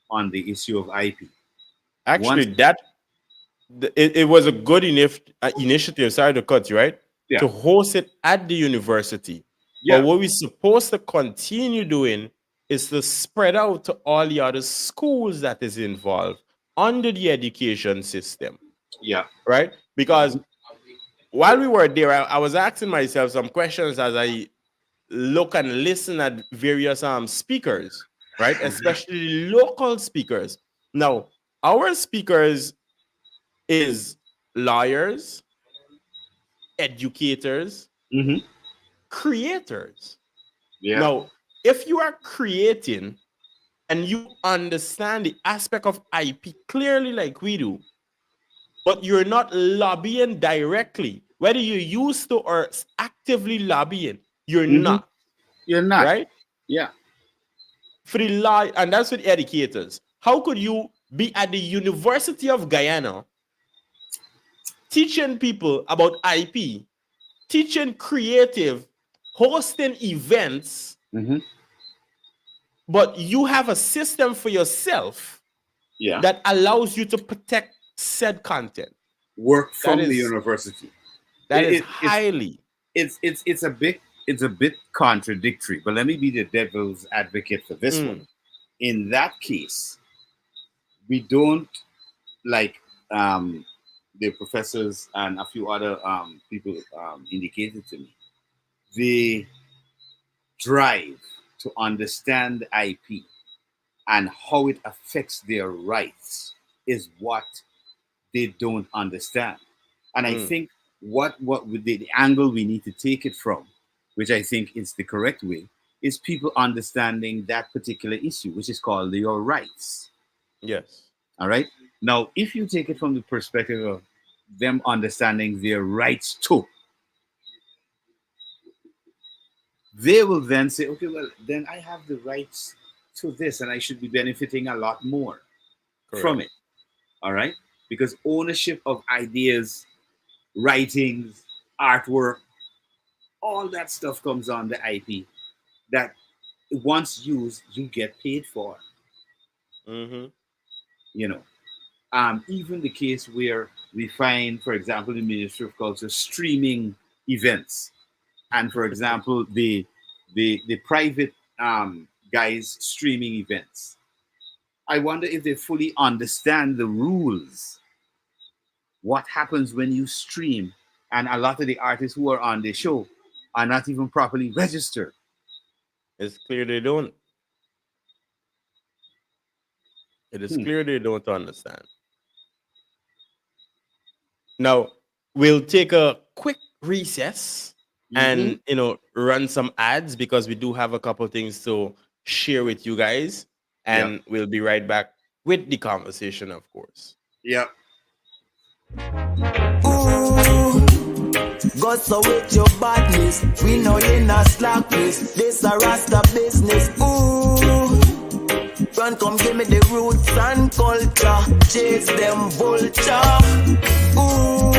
on the issue of IP. Actually, it was a good initiative, sorry to cut you, right? Yeah. To host it at the university. Yeah. But what we're supposed to continue doing is to spread out to all the other schools that is involved under the education system. Yeah. Right? Because while we were there, I was asking myself some questions as I look and listen at various speakers, right? Especially local speakers. Now, our speakers is lawyers, educators, creators. Yeah. Now, if you are creating and you understand the aspect of IP clearly like we do, but you're not lobbying directly, whether you used to or actively lobbying, you're not. You're not. Right? Yeah. For the law, and that's with educators. How could you be at the University of Guyana teaching people about IP, teaching creative, hosting events, but you have a system for yourself that allows you to protect said content? Work from the university. That is highly. It's a bit contradictory, but let me be the devil's advocate for this one. In that case, we don't, like the professors and a few other people indicated to me, the drive to understand IP and how it affects their rights is what they don't understand. And I think what with the angle we need to take it from, which I think is the correct way, is people understanding that particular issue, which is called your rights. Yes. All right. Now, if you take it from the perspective of them understanding their rights too, they will then say, okay, well, then I have the rights to this and I should be benefiting a lot more from it. All right. Because ownership of ideas, writings, artwork, all that stuff comes on the IP that once used, you get paid for. You know, even the case where we find, for example, the Ministry of Culture streaming events, and for example, the private guys streaming events. I wonder if they fully understand the rules. What happens when you stream, and a lot of the artists who are on the show are not even properly registered. It's clear they don't. It is clear they don't understand. Now, we'll take a quick recess and run some ads because we do have a couple things to share with you guys, and we'll be right back with the conversation, of course. Yep. Ooh, go so with your badness. We know you not slackness. This a Rasta business. Ooh, run, come give me the roots and culture. Chase them vulture. Ooh,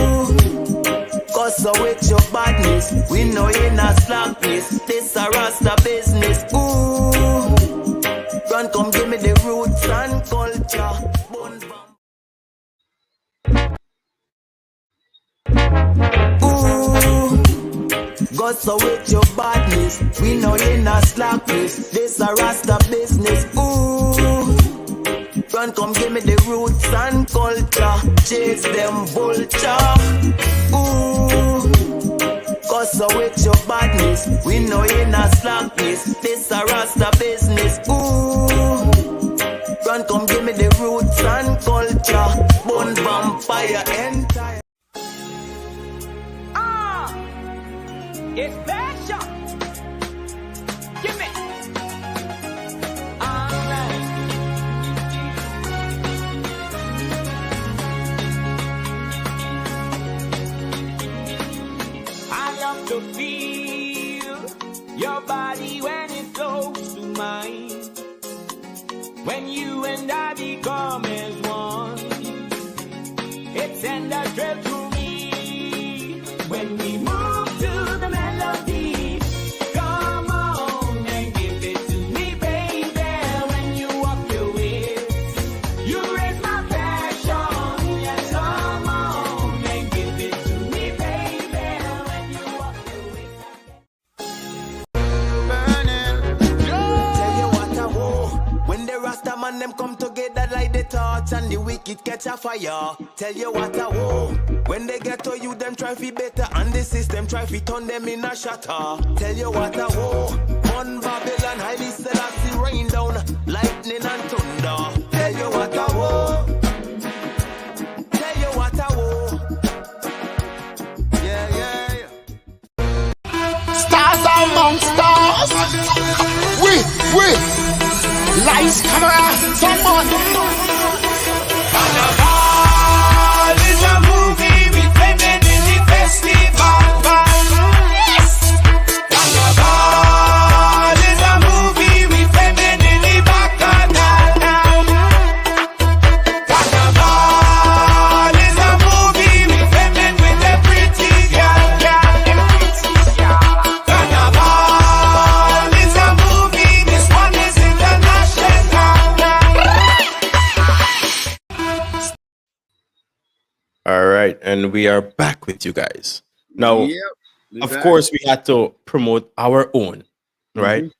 go so with your badness. We know you not slackness. This a Rasta business. Ooh, run, come give me the roots and culture. Go so with your badness. We know you not slackness. This a Rasta business. Ooh, run, come give me the roots and culture. Chase them vulture. Ooh, go so with your badness. We know you not slackness. This a Rasta business. Ooh, run, come give me the roots and culture. Bun vampire entire. It's passion. Give me. Alright. I love to feel your body when it's close to mine. When you and I become as one, it sends a thrill through me when we move to the melody. Come on and give it to me, baby. When you walk your way, you raise my passion. Yes, come on and give it to me, baby. When you walk your way. Tell you what I want. When the Rasta man them come together like the torch and the wicked catch a fire. Tell you what I want. When they get to you, them try fi better and the system try fi turn them in a shatter. Tell you what I want. On Babylon, highly Selassie rain down, lightning and thunder. Tell you what I want. Tell you what I want. Yeah, yeah, yeah. Stars among stars. We. Lights, camera, someone. Carnival is a movie reflected in the festival. Yes! Carnival is a movie reflected in the bacchanal. Carnival is a movie reflected with the pretty girl. Carnival is a movie, this one is international. All right, and we are back with you guys. Now, of Yep. course, we had to promote our own, right?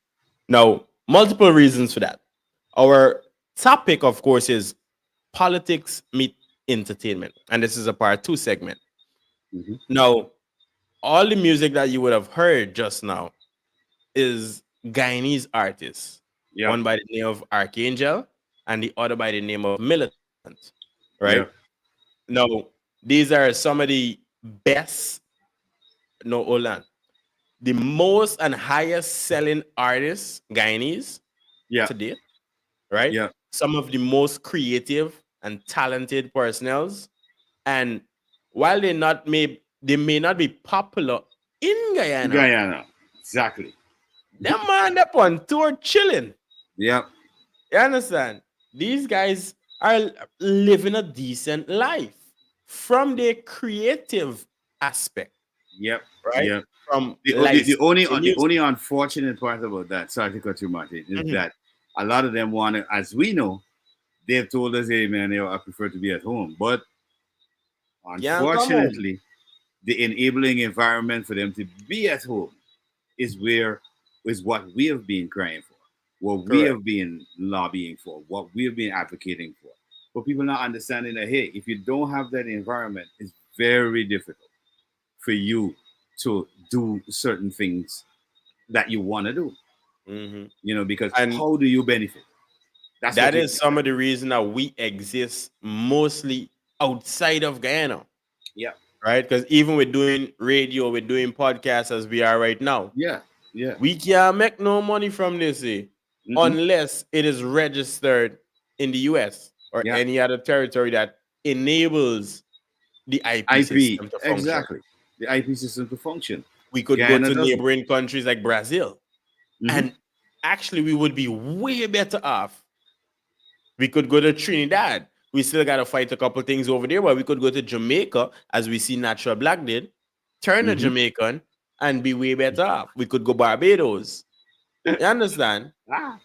Now, multiple reasons for that. Our topic, of course, is politics meet entertainment, and this is a part 2 segment. Now, all the music that you would have heard just now is Guyanese artists, Yeah. one by the name of Archangel and the other by the name of Militant, right? Yeah. Now, these are some of the best, no, hold on, the most and highest selling artists, Guyanese, Yeah. today, right? Yeah. Some of the most creative and talented personnels. And while they may not be popular in Guyana, Guyana. Exactly. them man up on tour chilling. Yep. You understand? These guys are living a decent life from their creative aspect, Yep. right? Yep. From The only unfortunate part about that, sorry to cut you, Martin, is that a lot of them want to, as we know, they've told us, hey man, I prefer to be at home. But unfortunately, the enabling environment for them to be at home is what we have been crying for, what we have been lobbying for, what we have been advocating for. But people not understanding that, hey, if you don't have that environment, it's very difficult for you to do certain things that you want to do. You know, because how do you benefit? That is some of the reason that we exist mostly outside of Guyana. Yeah. right? Because even with doing radio, we're doing podcasts as we are right now. Yeah, yeah. We can't make no money from this Mm-mm. unless it is registered in the US or Yeah. any other territory that enables the IP IP, system to function. exactly. The IP system to function. We could go Guyana to doesn't. neighboring countries like Brazil, Mm-hmm. and actually, we would be way better off. We could go to Trinidad. We still got to fight a couple things over there, but we could go to Jamaica, as we see Natural Black did, turn a Mm-hmm. Jamaican, and be way better off. We could go Barbados. You understand? Ah.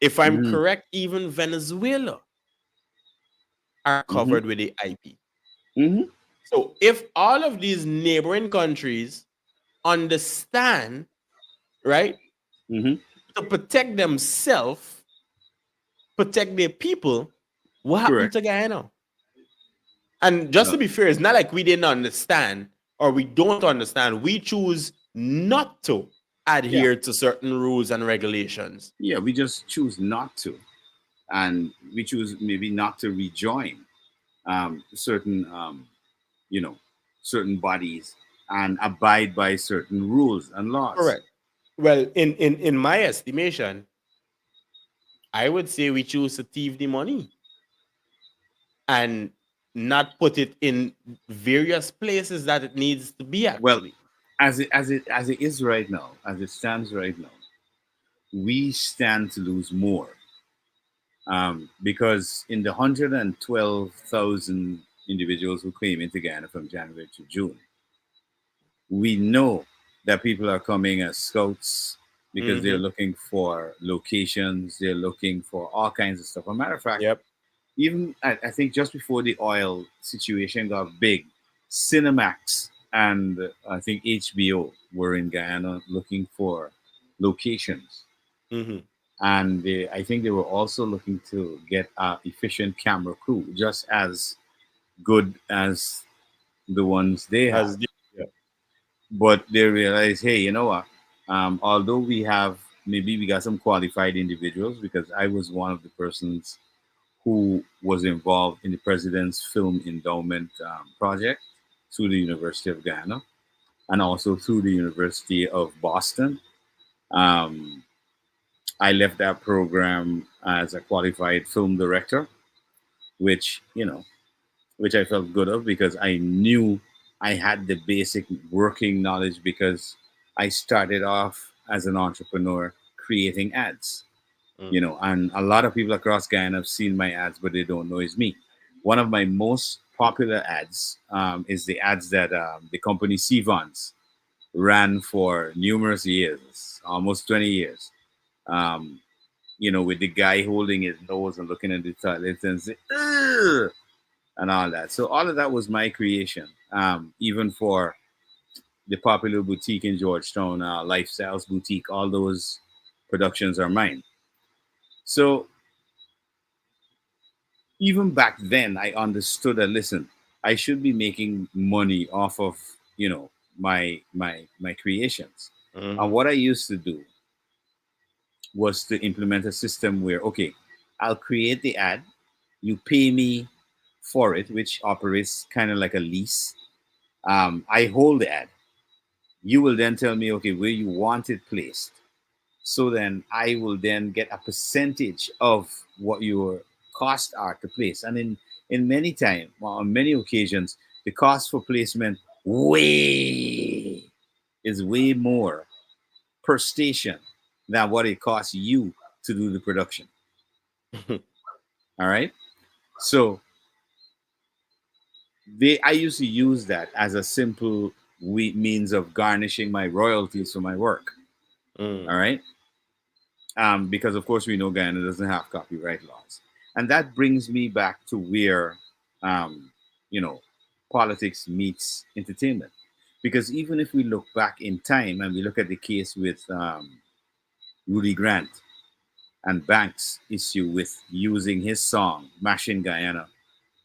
If I'm Mm-hmm. correct, even Venezuela are Mm-hmm. covered with the IP. Mm-hmm. So if all of these neighboring countries understand, right, Mm-hmm. to protect themselves, protect their people, what happened Correct. to Guyana? And just No. to be fair, it's not like we didn't understand or we don't understand. We choose not to Yeah. adhere to certain rules and regulations. Yeah. We just choose not to, and we choose maybe not to rejoin certain, you know, certain bodies and abide by certain rules and laws. Correct. Well, in my estimation, I would say we choose to thieve the money and not put it in various places that it needs to be Well, actually. as it is right now, as it stands right now, we stand to lose more, because in the 112,000 individuals who came into Ghana from January to June, we know that people are coming as scouts because they're Mm-hmm. looking for locations, they're looking for all kinds of stuff. As a matter of fact, Yep. even I think just before the oil situation got big, Cinemax and I think HBO were in Guyana looking for locations. Mm-hmm. And I think they were also looking to get an efficient camera crew, just as good as the ones they have. As the, yeah. But they realized, hey, you know what? Although we have, maybe we got some qualified individuals, because I was one of the persons who was involved in the President's Film Endowment project through the University of Ghana and also through the University of Boston. Um, I left that program as a qualified film director, which, which I felt good of because I knew I had the basic working knowledge because I started off as an entrepreneur creating ads. And a lot of people across Guyana have seen my ads, but they don't know it's me. One of my most popular ads is the ads that the company Cvons ran for numerous years, almost 20 years. Um, with the guy holding his nose and looking at the toilet and say, "Ugh," and all that. So all of that was my creation. Even for the popular boutique in Georgetown, Lifestyles Boutique, all those productions are mine. So even back then I understood that, listen, I should be making money off of my creations. And Mm-hmm. what I used to do was to implement a system where, okay, I'll create the ad, you pay me for it, which operates kind of like a lease. I hold the ad, you will then tell me, okay, where you want it placed. So then I will then get a percentage of what your costs are to place. And in many time, well, on many occasions, the cost for placement is way more per station than what it costs you to do the production. All right. So I used to use that as a simple means of garnishing my royalties for my work. Mm. All right. Because of course we know Guyana doesn't have copyright laws, and that brings me back to where, um, you know, politics meets entertainment. Because even if we look back in time and we look at the case with Rudy Grant and Banks' issue with using his song "Machine Guyana"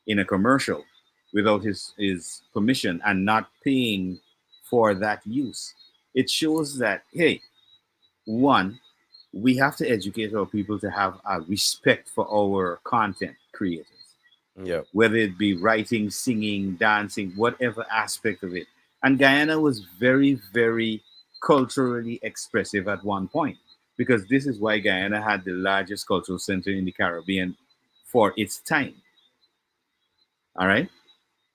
in a commercial without his permission and not paying for that use, it shows that, hey, one, we have to educate our people to have a respect for our content creators. Yeah. whether it be writing, singing, dancing, whatever aspect of it. And Guyana was very, very culturally expressive at one point, because this is why Guyana had the largest cultural center in the Caribbean for its time. All right.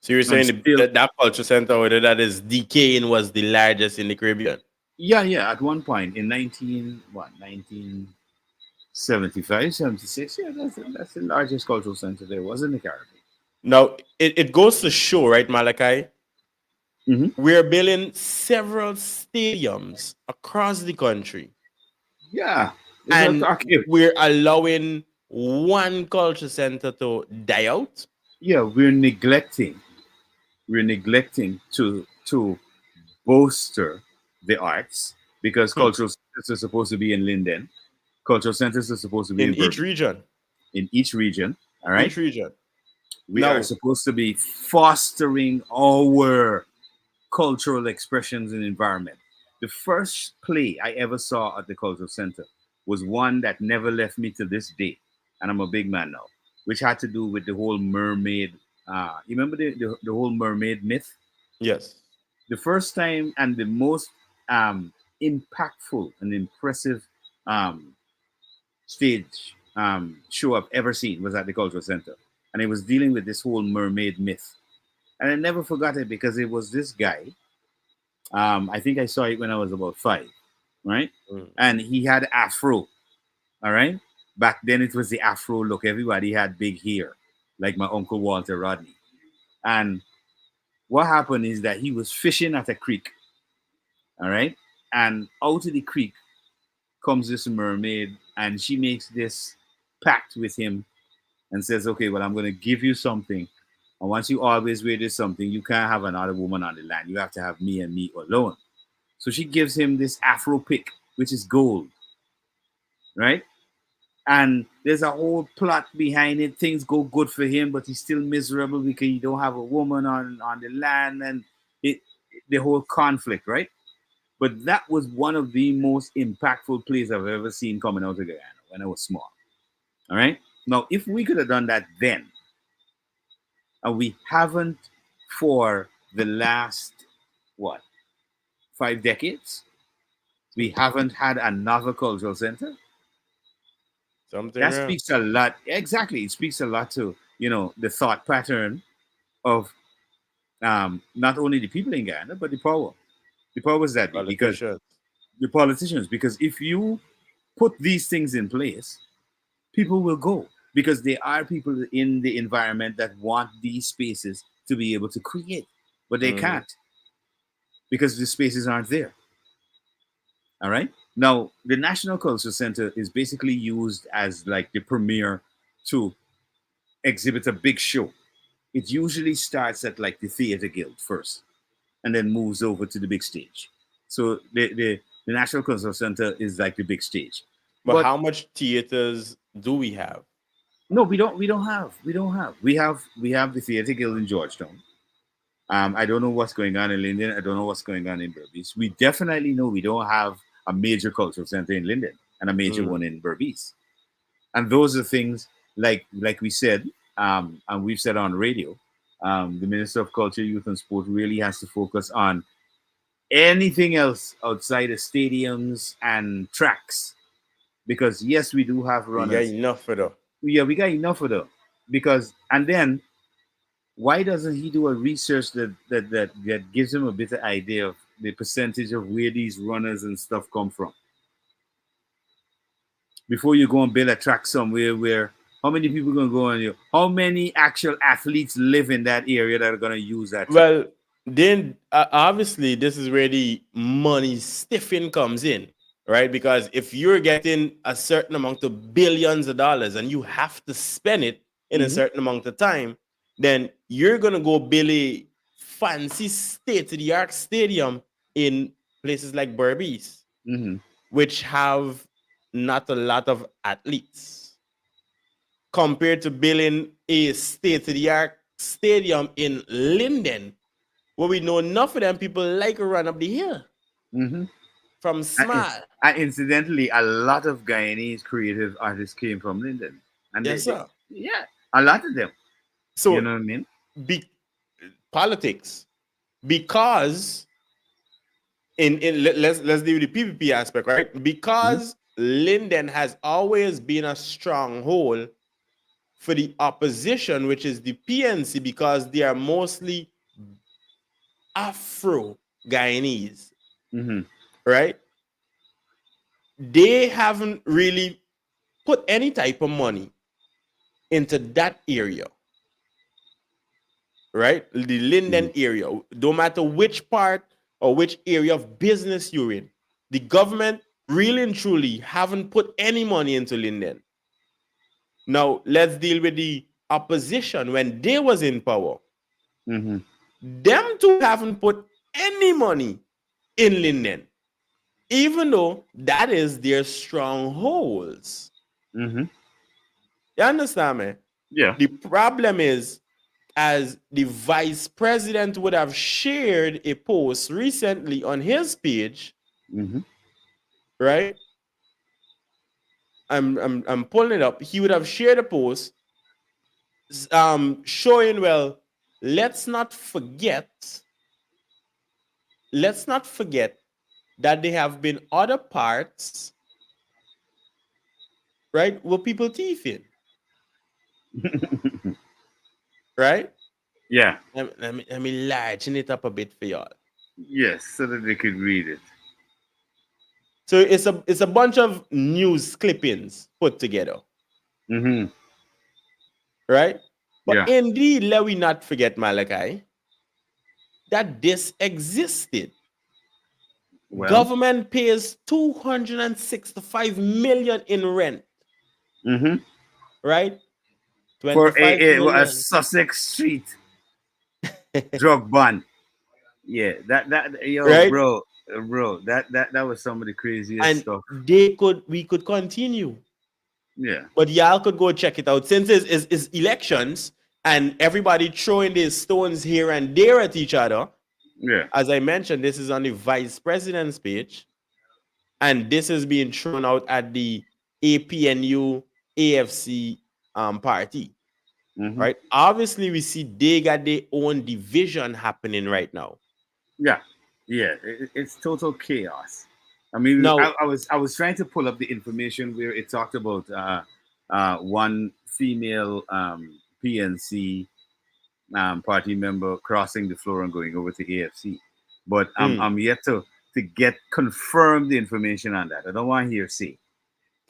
So you're And saying still, that culture center or that is decaying was the largest in the Caribbean? yeah, yeah, at one point in 1975, 76, yeah, that's the largest cultural center there was in the Caribbean. Now it goes to show, right, Malachi? Hmm. We're building several stadiums across the country, Yeah, it's not and talking. we're allowing one culture center to die out. Yeah, we're neglecting to bolster the arts, because Hmm. cultural centers are supposed to be in Linden, cultural centers are supposed to be In in each Berbice, region. in each region. All right, Each region. we are Now, supposed to be fostering our cultural expressions and environment. The first play I ever saw at the cultural center was one that never left me to this day, and I'm a big man now, which had to do with the whole mermaid. You remember the whole mermaid myth? yes. The first time and the most impactful and impressive um, stage show I've ever seen was at the Cultural Center. And it was dealing with this whole mermaid myth. And I never forgot it, because it was this guy. I think I saw it when I was about 5, right? Mm. And he had afro, all right? Back then it was the afro look. Everybody had big hair, like my uncle Walter Rodney. And what happened is that he was fishing at a creek, all right? And out of the creek comes this mermaid, and she makes this pact with him and says, okay, well, I'm going to give you something. And once you always wear this something, you can't have another woman on the land. You have to have me and me alone. So she gives him this afro pick, which is gold, right? And there's a whole plot behind it. Things go good for him, but he's still miserable because he don't have a woman on the land, and it the whole conflict, right? But that was one of the most impactful plays I've ever seen coming out of Guyana when I was small. All right. Now, if we could have done that then, and we haven't for the last, what, 5 decades, we haven't had another cultural center. Something That wrong. speaks a lot. Exactly. It speaks a lot to, the thought pattern of not only the people in Guyana, but the powers that be. Because Politicians. the politicians, because if you put these things in place, people will go, because there are people in the environment that want these spaces to be able to create, but they Hmm. can't, because the spaces aren't there. All right. Now, the National Cultural Center is basically used as like the premiere to exhibit a big show. It usually starts at like the Theater Guild first, and then moves over to the big stage. So the National Cultural Center is like the big stage. But But how much theaters do we have? no, we have the Theater Guild in Georgetown. I don't know what's going on in Linden. I don't know what's going on in Berbice. We definitely know we don't have a major cultural center in Linden and a major Mm. one in Berbice. And those are things like we said, and we've said on radio. The Minister of Culture, Youth, and Sport really has to focus on anything else outside of stadiums and tracks. Because yes, we do have We got runners. enough for that. Yeah, we got enough of them. Because and then why doesn't he do a research that gives him a better idea of the percentage of where these runners and stuff come from before you go and build a track somewhere where how many people gonna go on you? How many actual athletes live in that area that are gonna use that track? Well, then obviously this is where the money stiffing comes in, right? Because if you're getting a certain amount of billions of dollars and you have to spend it in a Mm-hmm. certain amount of time, then you're gonna go build a fancy state-of-the-art stadium in places like Berbice, Mm-hmm. which have not a lot of athletes compared to building a state-of-the-art stadium in Linden, where we know enough of them people like to run up the hill Mm-hmm. from small. And incidentally, a lot of Guyanese creative artists came from Linden, and Yes, sir. yeah, a lot of them. So you know what I mean? Politics, because let's deal with the PPP aspect, right? Because Linden has always been a stronghold for the opposition, which is the PNC, because they are mostly Afro Guyanese, right? They haven't really put any type of money into that area, right? The Linden area, no matter which part or which area of business you're in, the government really and truly haven't put any money into Linden. Now, let's deal with the opposition when they was in power. Them two haven't put any money in Linden, even though that is their strongholds. You understand me? Yeah. The problem is, as the vice president would have shared a post recently on his page, right? I'm pulling it up. He would have shared a post showing, well, let's not forget that there have been other parts, right, where people teeth in. Right? Yeah. Let me lighten it up a bit for y'all. Yes, so that they could read it. So it's a bunch of news clippings put together. Right? But indeed, let we not forget, Malachi, that this existed. Well, government pays 265 million in rent. Right? For a Sussex Street drug ban. Yeah, that yo, right? bro, that was some of the craziest stuff. We could continue. Yeah. But y'all could go check it out. Since it's elections and everybody throwing their stones here and there at each other. Yeah. As I mentioned, this is on the vice president's page. And this is being thrown out at the APNU AFC party. Right? Obviously, we see they got their own division happening right now. Yeah. Yeah. It's total chaos. I mean, now, I was trying to pull up the information where it talked about one female PNC party member crossing the floor and going over to AFC, but I'm yet to get confirmed information on that. I don't want to hear see.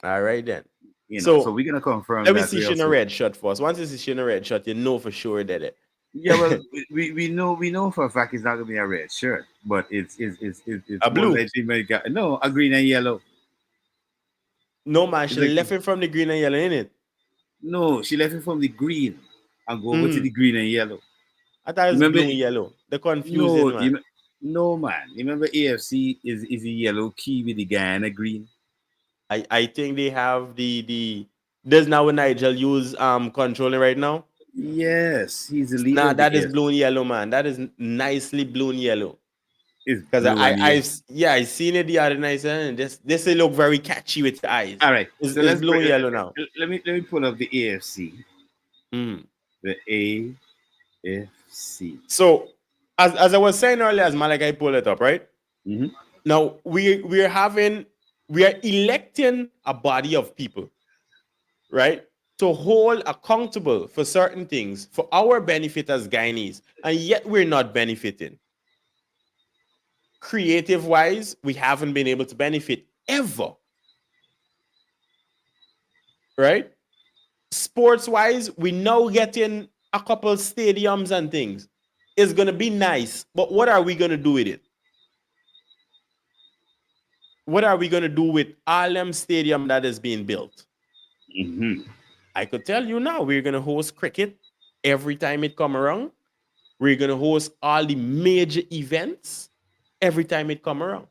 All right then. So we're gonna confirm. Let me see she in a red shirt first. Once you see she in a red shirt, you know for sure that it. Yeah, well, we know for a fact it's not gonna be a red shirt, but it's a blue. No, a green and yellow. No man, she left it from the green and yellow, innit? No, she left it from the green and go over to the green and yellow. I thought it was blue and yellow. The confusing man. No man. You remember AFC is a yellow key with the guy and a green. I think they have there's now what Nigel use controlling right now. Yes, he's the leader. Nah, that is blue and yellow, man. That is nicely blue and yellow. Because I've seen it the other night, and this will look very catchy with the eyes. All right, so let's blue and yellow now. Let me pull up the AFC. The AFC. So as I was saying earlier, as Malachi pulled it up, right? Now we are electing a body of people, right, to hold accountable for certain things for our benefit as Guyanese, and yet we're not benefiting. Creative wise, we haven't been able to benefit ever. Right? Sports wise, we now getting a couple stadiums and things. It's gonna be nice, but what are we gonna do with it? What are we gonna do with all them stadium that is being built? I could tell you now, we're gonna host cricket every time it come around. We're gonna host all the major events every time it come around.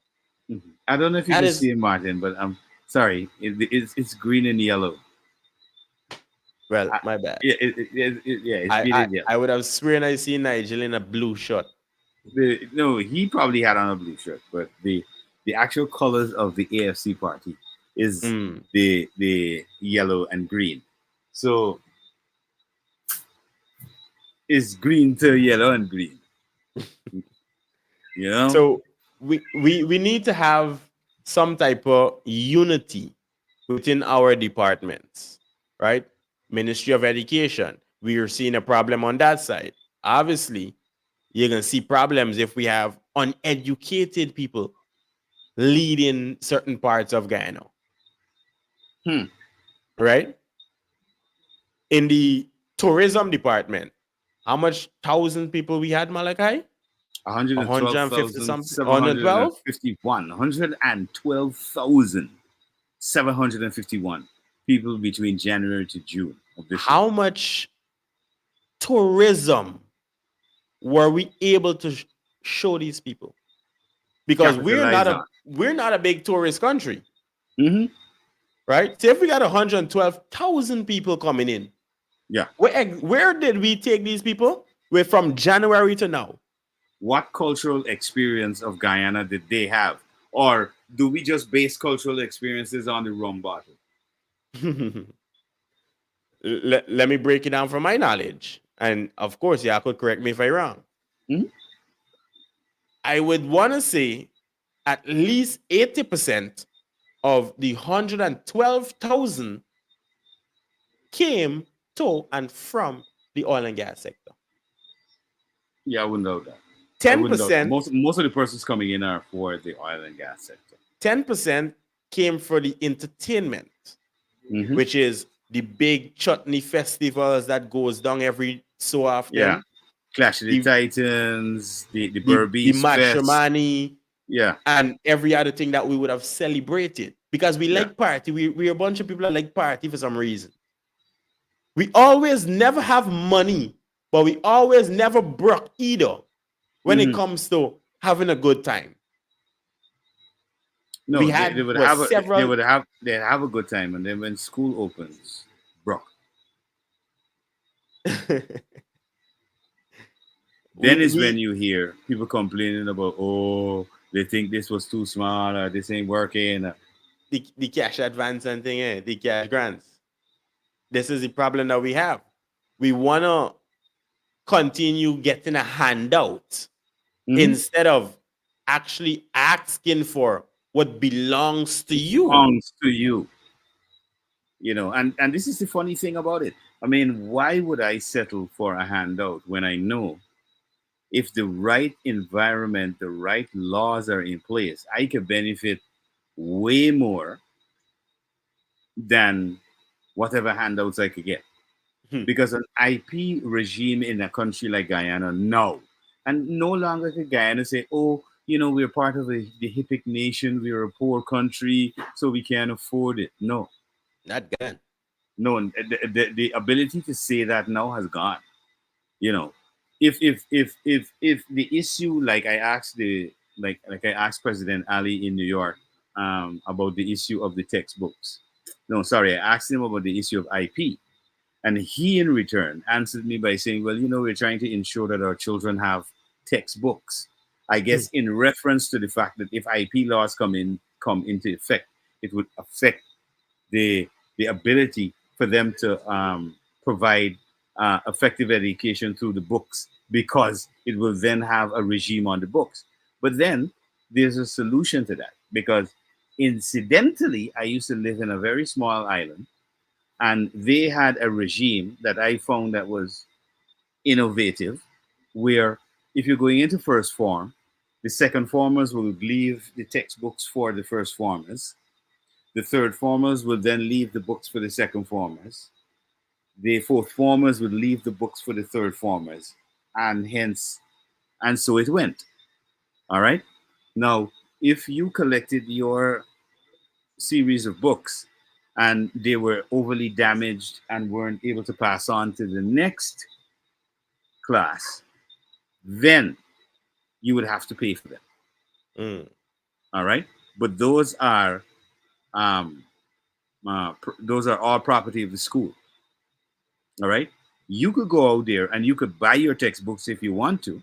I don't know if you can see it, Martin, but I'm sorry. It's green and yellow. Well, my bad. Yeah, it's green and yellow. I would have sworn I seen Nigel in a blue shirt. No, he probably had on a blue shirt, but the actual colors of the AFC party is the yellow and green. So is green to yellow and green. You know? So we need to have some type of unity within our departments, right? Ministry of Education, we are seeing a problem on that side. Obviously, you're gonna see problems if we have uneducated people leading certain parts of Guyana. Right? In the tourism department, how much thousand people we had, Malachi? 150 something, 112? 112,751 people between January to June of this year. How much tourism were we able to show these people? Because Capitalize on. we're not a big tourist country, Mm-hmm. right? So if we got 112,000 people coming in, Yeah. where did we take these people? We're from January to now. What cultural experience of Guyana did they have? Or do we just base cultural experiences on the rum bottle? Let me break it down from my knowledge. And of course, yeah, I could correct me if I'm wrong. Mhm. I would want to say at least 80% of the 112,000 came to and from the oil and gas sector. Yeah, I wouldn't know that. 10%, most of the persons coming in are for the oil and gas sector. 10% came for the entertainment, Mhm. which is the big chutney festivals that goes down every so often. Yeah. Clash of the Titans, the the Burbees Fest. matrimony, Yeah. and every other thing that we would have celebrated because we like party. We're a bunch of people that like party for some reason. We always never have money, but we always never broke either when it comes to having a good time. No, we they had would what, have several. they'd have a good time, and then when school opens, broke. Then is when you hear people complaining about, oh, they think this was too small, or this ain't working. The cash advance and thing, the cash grants. This is the problem that we have. We want to continue getting a handout instead of actually asking for what belongs to you. Belongs to you. You know, and this is the funny thing about it. I mean, why would I settle for a handout when I know if the right environment, the right laws are in place, I could benefit way more than whatever handouts I could get. Because an IP regime in a country like Guyana, no. And no longer can Guyana say, oh, you know, we're part of the HIPIC nation, we're a poor country, so we can't afford it. No. Not gone. No, the ability to say that now has gone. You know, if the issue, like I asked I asked President Ali in New York about the issue of the textbooks. No, sorry, I asked him about the issue of IP, and he in return answered me by saying, "Well, you know, we're trying to ensure that our children have textbooks." I guess in reference to the fact that if IP laws come into effect, it would affect the ability for them to provide effective education through the books, because it will then have a regime on the books. But then there's a solution to that, because incidentally, I used to live in a very small island, and they had a regime that I found that was innovative, where if you're going into first form, the second formers will leave the textbooks for the first formers. The third formers will then leave the books for the second formers. The fourth formers would leave the books for the third formers, and so it went. All right. Now, if you collected your series of books and they were overly damaged and weren't able to pass on to the next class, then you would have to pay for them. All right. But those are all property of the school. All right. You could go out there and you could buy your textbooks if you want to,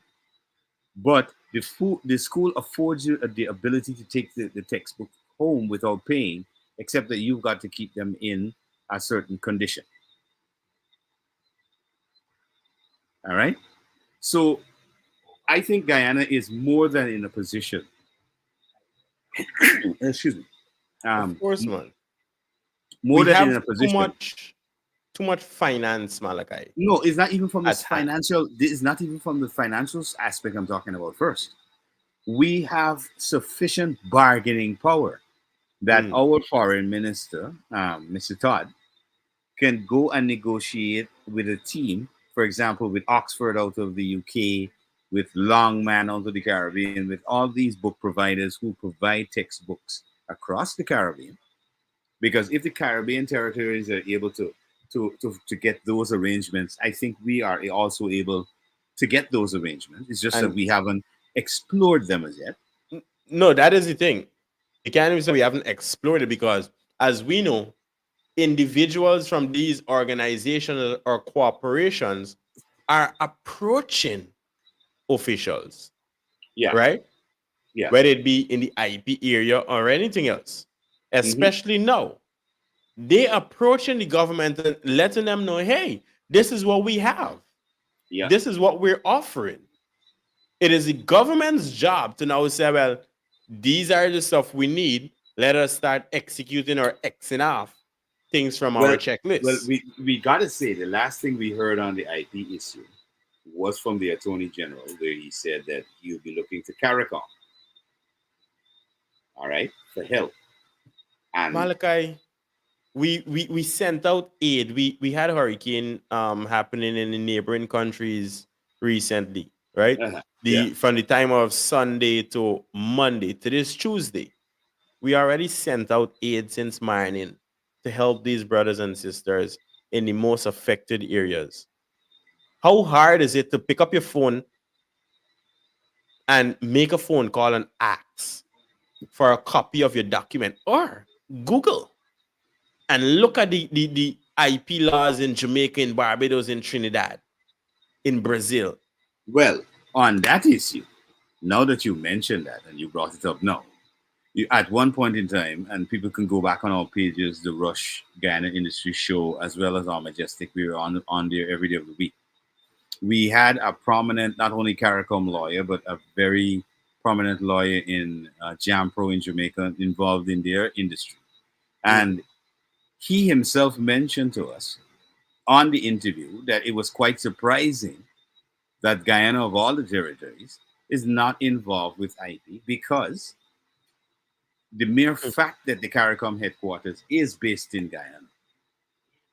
but the school affords you the ability to take the textbook home without paying, except that you've got to keep them in a certain condition. All right. So I think Guyana is more than in a position. Excuse me. Of course, man. More We than in have a position. too much finance, Malachi. No, it's not even from At this hand. financial. This is not even from the financial aspect I'm talking about first. We have sufficient bargaining power that our foreign minister, Mr. Todd, can go and negotiate with a team, for example, with Oxford out of the UK, with Longman out of the Caribbean, with all these book providers who provide textbooks across the Caribbean. Because if the Caribbean territories are able to get those arrangements, I think we are also able to get those arrangements. It's just that And we haven't explored them as yet. no, that is the thing. You can't even say we haven't explored it because, as we know, individuals from these organizations or corporations are approaching officials, Yeah, right? yeah. Whether it be in the IP area or anything else, Hmm. especially now. They approaching the government and letting them know, hey, this is what we have. Yeah. This is what we're offering. It is the government's job to now say, well, these are the stuff we need. Let us start executing or Xing off things from our Well, well, checklist. we gotta say the last thing we heard on the IP issue was from the Attorney General, where he said that he'll be looking to CARICOM, all right, for help. And Malachi, we sent out aid. We had a hurricane happening in the neighboring countries recently, right? yeah, The from the time of Sunday to Monday to this Tuesday, we already sent out aid since morning to help these brothers and sisters in the most affected areas. How hard is it to pick up your phone and make a phone call and ask for a copy of your document or Google and look at the IP laws in Jamaica, in Barbados, in Trinidad, in Brazil? well, on that issue, now that you mentioned that and you brought it up now, at one point in time, and people can go back on our pages, the Rush Guyana Industry Show, as well as our Majestic, we were on there every day of the week. We had a prominent, not only CARICOM lawyer, but a very prominent lawyer in JAMPRO in Jamaica involved in their industry. And he himself mentioned to us on the interview that it was quite surprising that Guyana, of all the territories, is not involved with IP because the mere fact that the CARICOM headquarters is based in Guyana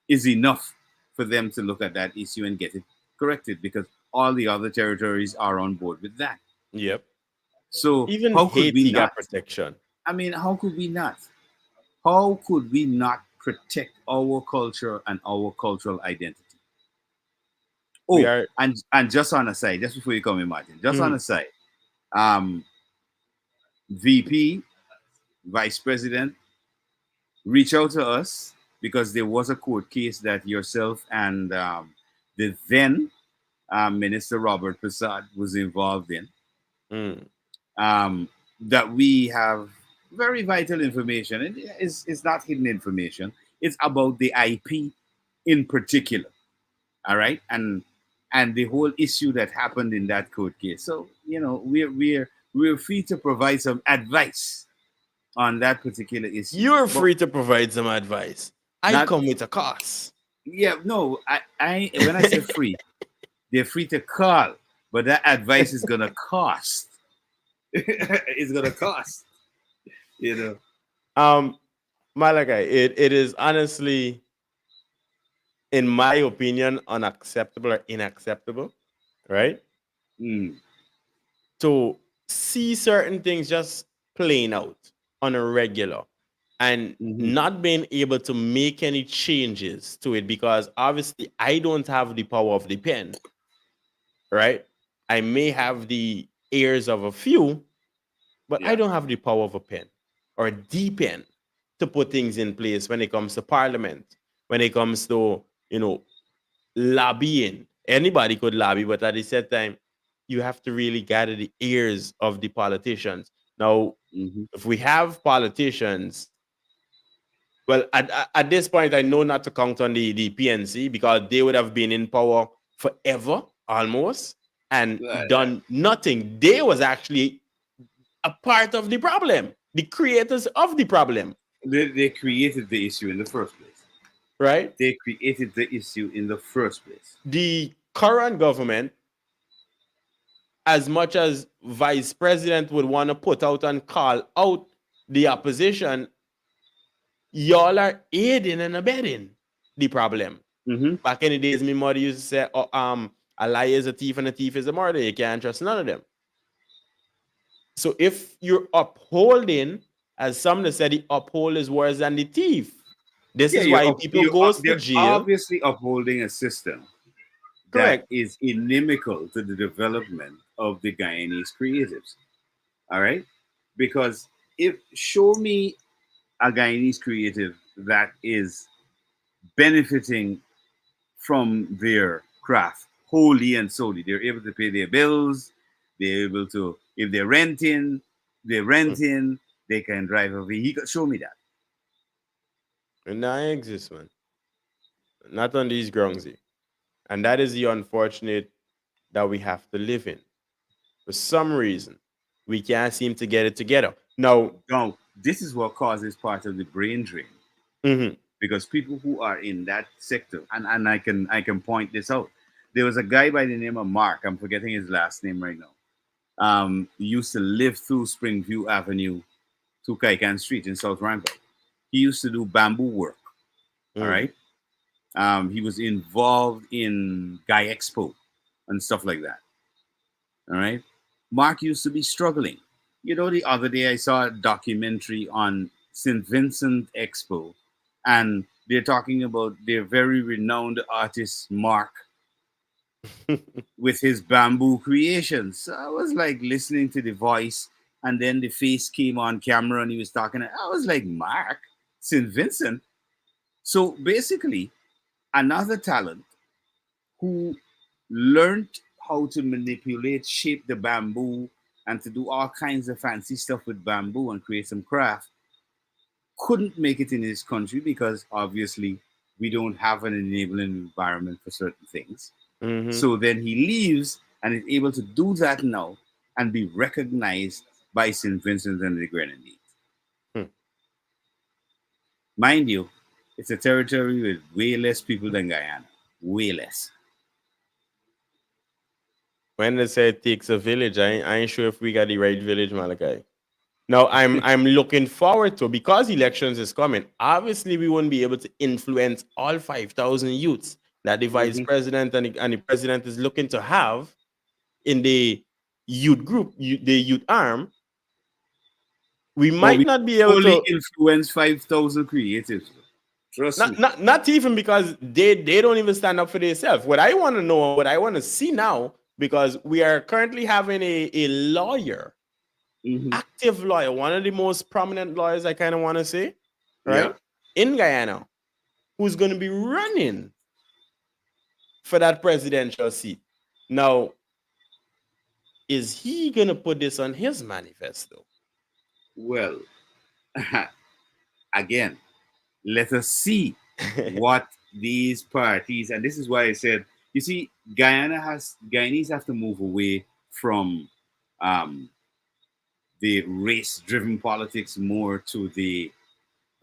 is enough for them to look at that issue and get it corrected because all the other territories are on board with that. Yep. So Even how could we Haiti not? got protection. I mean, how could we not? How could we not protect our culture and our cultural identity? We Oh, are and just on a side, just before you come in, Martin, just on mhm, a side, um, VP, Vice President, reach out to us because there was a court case that yourself and the then Minister Robert Prasad was involved in. mm, Um, that we have very vital information. It's not hidden information. It's about the IP in particular. All right, and the whole issue that happened in that court case. So we're free to provide some advice on that particular issue. you're But free to provide some advice. I not come with a cost. yeah, no, I when I say free, they're free to call, but that advice is gonna cost. It's gonna cost, you know. Malachi, it is honestly, in my opinion, unacceptable or inacceptable, right? Mm, To see certain things just playing out on a regular and hmm. not being able to make any changes to it because obviously I don't have the power of the pen, right? I may have the ears of a few, but I Yeah. don't have the power of a pen or the pen to put things in place when it comes to parliament, when it comes to, lobbying. Anybody could lobby, but at the same time, you have to really gather the ears of the politicians. Now, Hmm. if we have politicians, well, at this point, I know not to count on the PNC because they would have been in power forever. almost, and Uh, done nothing. They was actually a part of the problem, the creators of the problem, they created the issue in the first place. right? They created the issue in the first place. The current government, as much as vice president would want to put out and call out the opposition, y'all are aiding and abetting the problem. Mm-hmm. Back in the days, my mother used to say, oh, a lie is a thief and a thief is a murderer. You can't trust none of them. So if you're upholding, as some that said, the uphold is worse than the thief. This Yeah, is why people goes to they're jail. obviously upholding a system that Correct. is inimical to the development of the Guyanese creatives. All right, because if show me a Guyanese creative that is benefiting from their craft wholly and solely. They're able to pay their bills. They're able to, if they're renting, they can drive a vehicle. Show me that. And that exists, man. Not on these grounds. And that is the unfortunate that we have to live in. For some reason, we can't seem to get it together. Now, Now, this is what causes part of the brain drain mhm, because people who are in that sector, and I can point this out. There was a guy by the name of Mark. I'm forgetting his last name right now. He used to live through Springview Avenue to Kaikan Street in South Rampart. He used to do bamboo work. All mhm, right. He was involved in Guy Expo and stuff like that. All right. Mark used to be struggling. You know, the other day I saw a documentary on St. Vincent Expo, and they're talking about their very renowned artist, Mark, with his bamboo creations. So I was like listening to the voice, and then the face came on camera and he was talking. I was like, Mark, St. Vincent. So basically, another talent who learned how to manipulate, shape the bamboo, and to do all kinds of fancy stuff with bamboo and create some craft, couldn't make it in his country because obviously we don't have an enabling environment for certain things. mhm. So then he leaves and is able to do that now and be recognized by St. Vincent and the Grenadines. Hmm. Mind you, it's a territory with way less people than Guyana. Way less. When they say it takes a village, I ain't sure if we got the right village, Malachi. Now I'm looking forward to, because elections is coming. Obviously, we won't be able to influence all 5,000 youths that the vice Mhm. president and the president is looking to have in the youth group, the youth arm. We But might we not be able only to, influence 5,000 creatives. Trust me. not even because they don't even stand up for themselves. What I want to know, what I want to see now, because we are currently having a lawyer, Mhm. active lawyer, one of the most prominent lawyers, I kind of want to say, Yeah. right, in Guyana, who's going to be running for that presidential seat. Now, is he going to put this on his manifesto? Well, again, let us see what these parties, and this is why I said, you see, Guyanese have to move away from um, the race-driven politics more to the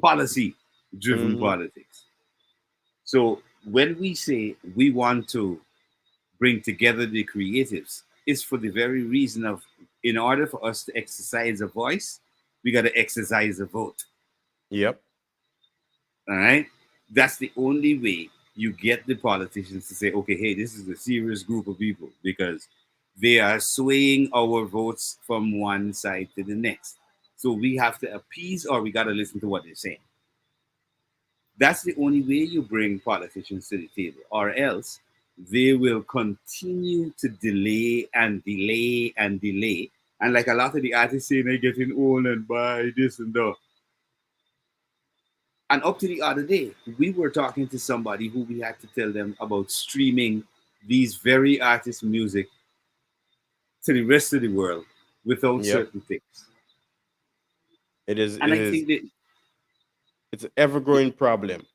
policy-driven Mhm. politics. So when we say we want to bring together the creatives, it's for the very reason of, in order for us to exercise a voice, we got to exercise a vote. Yep. All right. That's the only way you get the politicians to say, okay, hey, this is a serious group of people because they are swaying our votes from one side to the next. So we have to appease or we got to listen to what they're saying. That's the only way you bring politicians to the table, or else they will continue to delay and delay and delay. And like a lot of the artists say, they're getting old and by this and that. And up to the other day, we were talking to somebody who we had to tell them about streaming these very artists' music to the rest of the world without Yep. certain things. It is. It And I is. think that, It's an ever growing problem.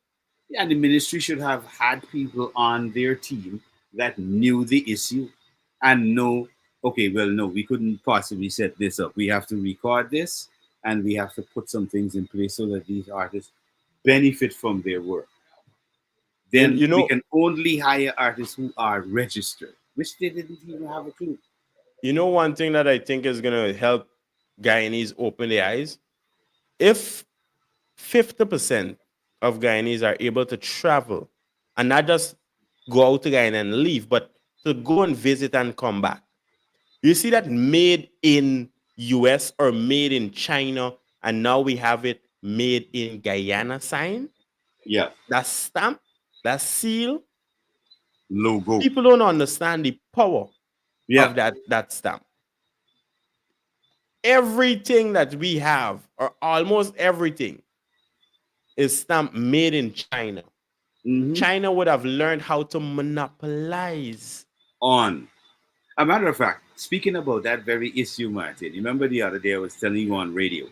yeah, the ministry should have had people on their team that knew the issue and know, okay, well, no, we couldn't possibly set this up. We have to record this and we have to put some things in place so that these artists benefit from their work. Then You we know, can only hire artists who are registered, which they didn't even have a clue. one thing that I think is gonna help Guyanese open their eyes. If 50% of Guyanese are able to travel and not just go out to Guyana and leave, but to go and visit and come back. You see that made in US or made in China, and now we have it made in Guyana sign, Yeah, that stamp, that seal. logo. People don't understand the power Yeah. of that stamp. Everything that we have, or almost everything, is stamped made in China. Hmm. China would have learned how to monopolize. On. A matter of fact, speaking about that very issue, Martin, remember the other day I was telling you on radio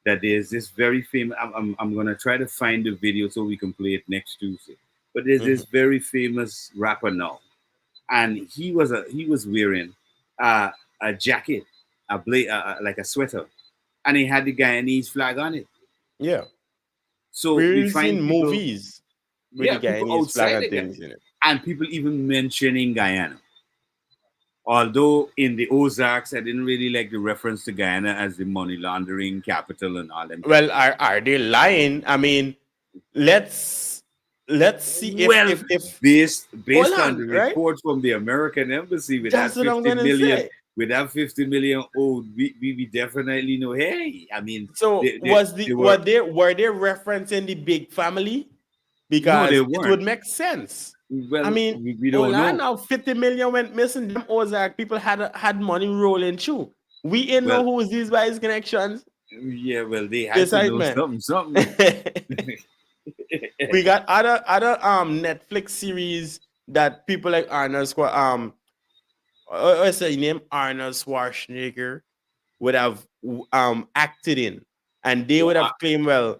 that there's this very famous. I'm going to try to find the video so we can play it next Tuesday. But there's Mhm. this very famous rapper now, and he was wearing a jacket, like a sweater, and he had the Guyanese flag on it. Yeah. So we We've seen find people, movies with the yeah, people Guyanese flag outside and again, things in it. and people even mentioning Guyana. Although in the Ozarks, I didn't really like the reference to Guyana as the money laundering capital and all them things. Well, are they lying? I mean, let's let's see Well, if hold based on the on, right? report from the American embassy That's what I'm gonna say. with that 50 million owed, we definitely know. Hey, I mean, So was the they were were they referencing the big family? no, they Because it weren't. would make sense. I Well, mean, we hold don't on know. now, 50 million went missing. Them Ozark people had money rolling through. We ain't know Well, who's these by his connections. yeah, well, they had to Besides, know man. something, something. We got other Netflix series that people like Arnold what's the name, Arnold Schwarzenegger would have acted in, and they would Well, have claimed, well,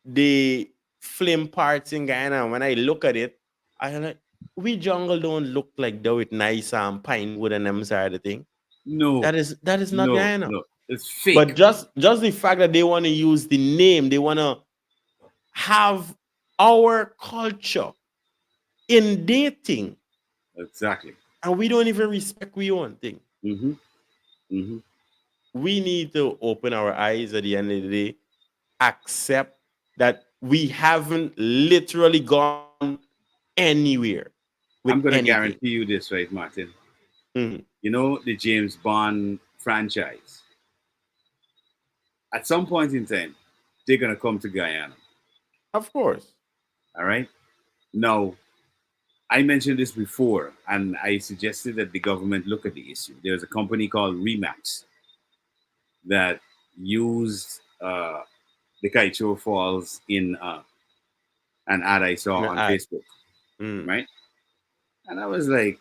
the film parts in Guyana. When I look at it, I like, we jungle don't look like that with nice pine wood and them side of thing. no, That is not no, Guyana. no, it's fake. But just the fact that they want to use the name, they want to have our culture in dating, Exactly. and we don't even respect we own thing. Hmm. Hmm. We need to open our eyes at the end of the day, accept that we haven't literally gone anywhere with I'm going to anything. guarantee you this, right, Martin? Mhm. You know, the James Bond franchise, at some point in time, they're going to come to Guyana. Of course. All right. Now, I mentioned this before, and I suggested that the government look at the issue. There's a company called Remax that used the Kaicho Falls in an ad I saw In the on ad. Facebook, Mm. right? And I was like,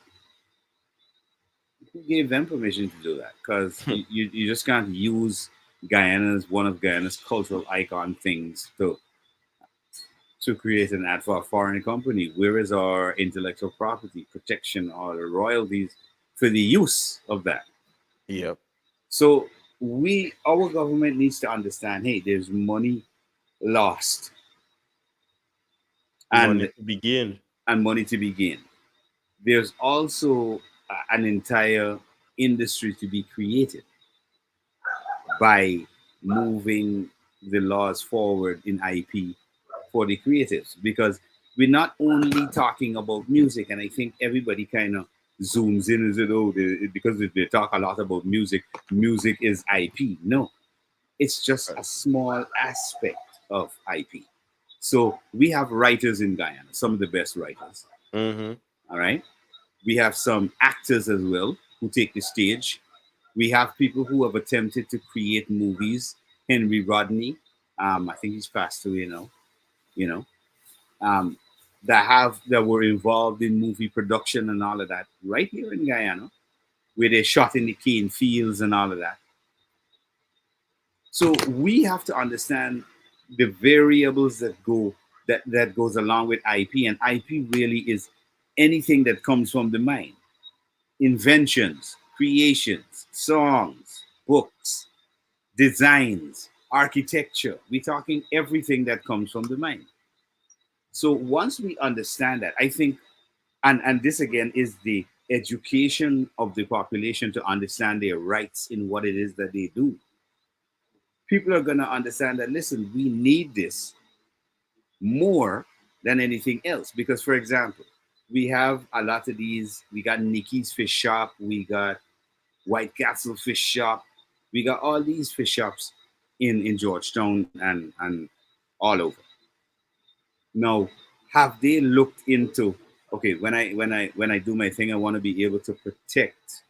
who gave them permission to do that? Because you just can't use Guyana's one of Guyana's cultural icon things to create an ad for a foreign company. Where is our intellectual property protection or the royalties for the use of that? Yep. So our government needs to understand, hey, there's money lost Money and to begin. money to be gained. There's also an entire industry to be created by moving the laws forward in IP for the creatives, because we're not only talking about music, and I think everybody kind of zooms in and says, oh, because they talk a lot about music, music is IP. No, it's just a small aspect of IP. So we have writers in Guyana, some of the best writers. Mm-hmm. All right. We have some actors as well who take the stage. We have people who have attempted to create movies. Henry Rodney, I think he's passed away now. You know, um, that were involved in movie production and all of that right here in Guyana, where they shot in the cane fields and all of that. So we have to understand the variables that goes along with IP, and IP really is anything that comes from the mind. Inventions, creations, songs, books, designs, architecture. We're talking everything that comes from the mind. So once we understand that, I think, and this again is the education of the population to understand their rights in what it is that they do. People are going to understand that, listen, we need this more than anything else. Because, for example, we have a lot of these, we got Nikki's Fish Shop, we got White Castle Fish Shop, we got all these fish shops in Georgetown and all over. Now, have they looked into, okay, when I do my thing, I want to be able to protect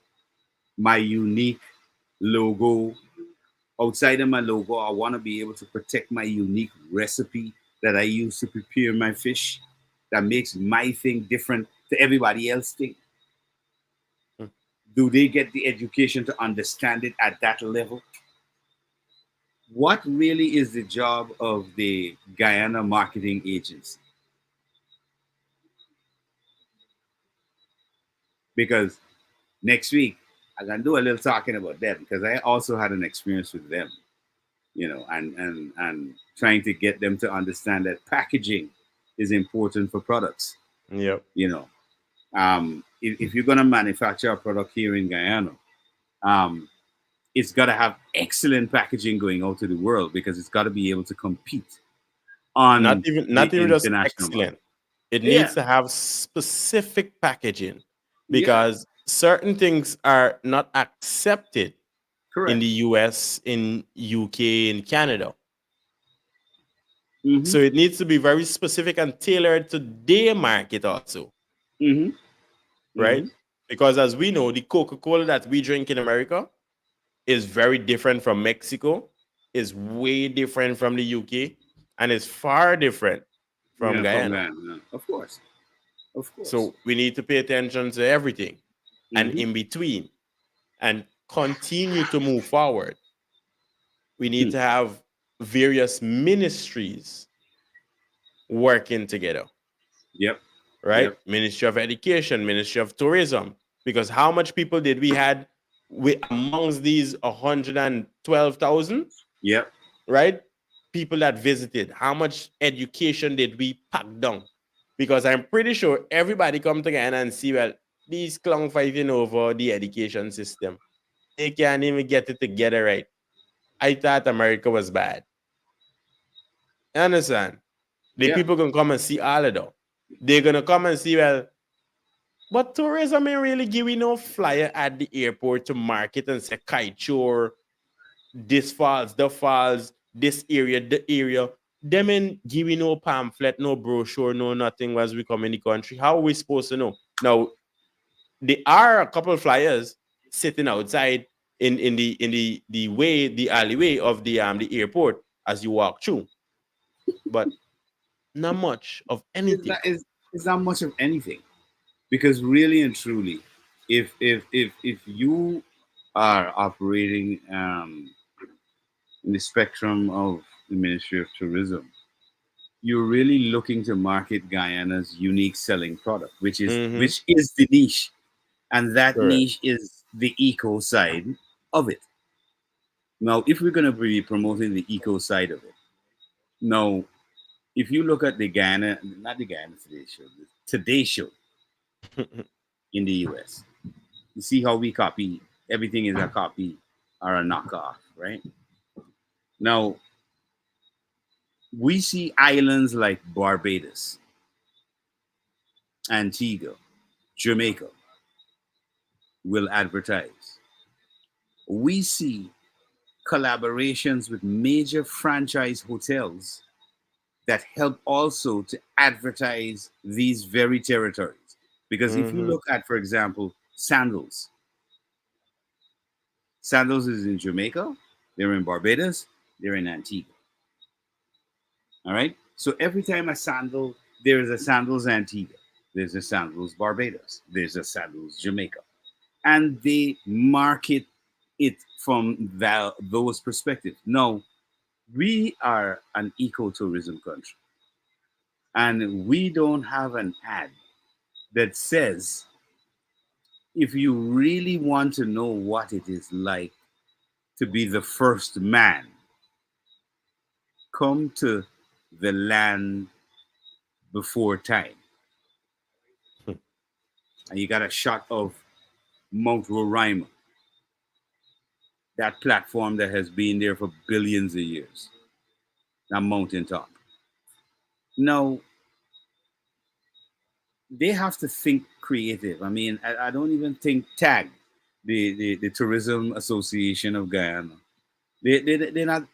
my unique logo. Outside of my logo, I want to be able to protect my unique recipe that I use to prepare my fish that makes my thing different to everybody else's thing. Do they get the education to understand it at that level? What really is the job of the Guyana marketing agency? Because next week I'm gonna do a little talking about them because I also had an experience with them, and trying to get them to understand that packaging is important for products. Yep. If you're gonna manufacture a product here in Guyana, it's got to have excellent packaging going out to the world because it's got to be able to compete Not on even the not even just international market. excellent. It Yeah, needs to have specific packaging yeah, because certain things are not accepted in correct. the US, in UK, in Canada. Mm-hmm, So it needs to be very specific and tailored to their market also, mm-hmm, mm-hmm. right? Because as we know, the Coca-Cola that we drink in America is very different from Mexico, is way different from the UK, and is far different from Yeah, from Guyana. Ghana, of course, of course. So we need to pay attention to everything and Mm-hmm. in between and continue to move forward. We need Hmm. to have various ministries working together, Yep, right? yep, Ministry of Education, Ministry of Tourism. Because how much people did we had amongst these 112,000, yep, right? People that visited. How much education did we pack down? Because I'm pretty sure everybody come together and see, well, these clown fighting over the education system. They can't even get it together right. I thought America was bad. You understand? The yep. people can come and see all of them. They're gonna come and see, well, but tourism ain't really giving no flyer at the airport to market and say Kaichur, this falls, the falls, this area, the area. Them ain't giving no pamphlet, no brochure, no nothing as we come in the country. How are we supposed to know? Now, there are a couple of flyers sitting outside in the way, the alleyway of the airport as you walk through, but not much of It's anything. not, it's not much of anything because really and truly, if you are operating in the spectrum of the Ministry of Tourism, you're really looking to market Guyana's unique selling product, Mm-hmm. which is the niche, and that Correct. niche is the eco side of it. Now, if we're going to be promoting the eco side of it, now if you look at the Guyana, not the Guyana the Today Show in the US, you see how we copy everything is a copy or a knockoff, right? Now we see islands like Barbados, Antigua, Jamaica will advertise. We see collaborations with major franchise hotels that help also to advertise these very territories. Because if you Mm-hmm. look at, for example, Sandals, Sandals is in Jamaica, they're in Barbados, they're in Antigua. All right. So every time a sandal, there is a Sandals Antigua, there's a Sandals Barbados, there's a Sandals Jamaica, and they market it from those perspectives. Now, we are an ecotourism country, and we don't have an ad that says if you really want to know what it is like to be the first man, come to the land before time. And you got a shot of Mount Roraima, that platform that has been there for billions of years, that mountaintop. Now, they have to think creative. I mean, I don't even think TAG, the Tourism Association of Guyana, they're not,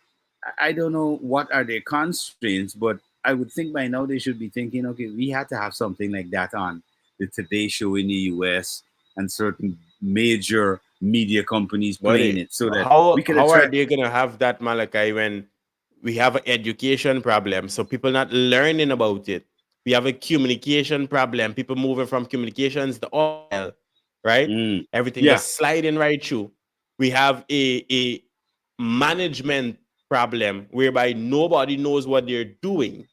I don't know what are their constraints, but I would think by now they should be thinking, okay, we had to have something like that on the Today Show in the US and certain major media companies But playing it so that we could how are attract. they gonna have that, Malachi, when we have an education problem? So people not learning about it. We have a communication problem. People moving from communications to oil, right? Mm, Everything yeah. just sliding right through. We have a management problem whereby nobody knows what they're doing.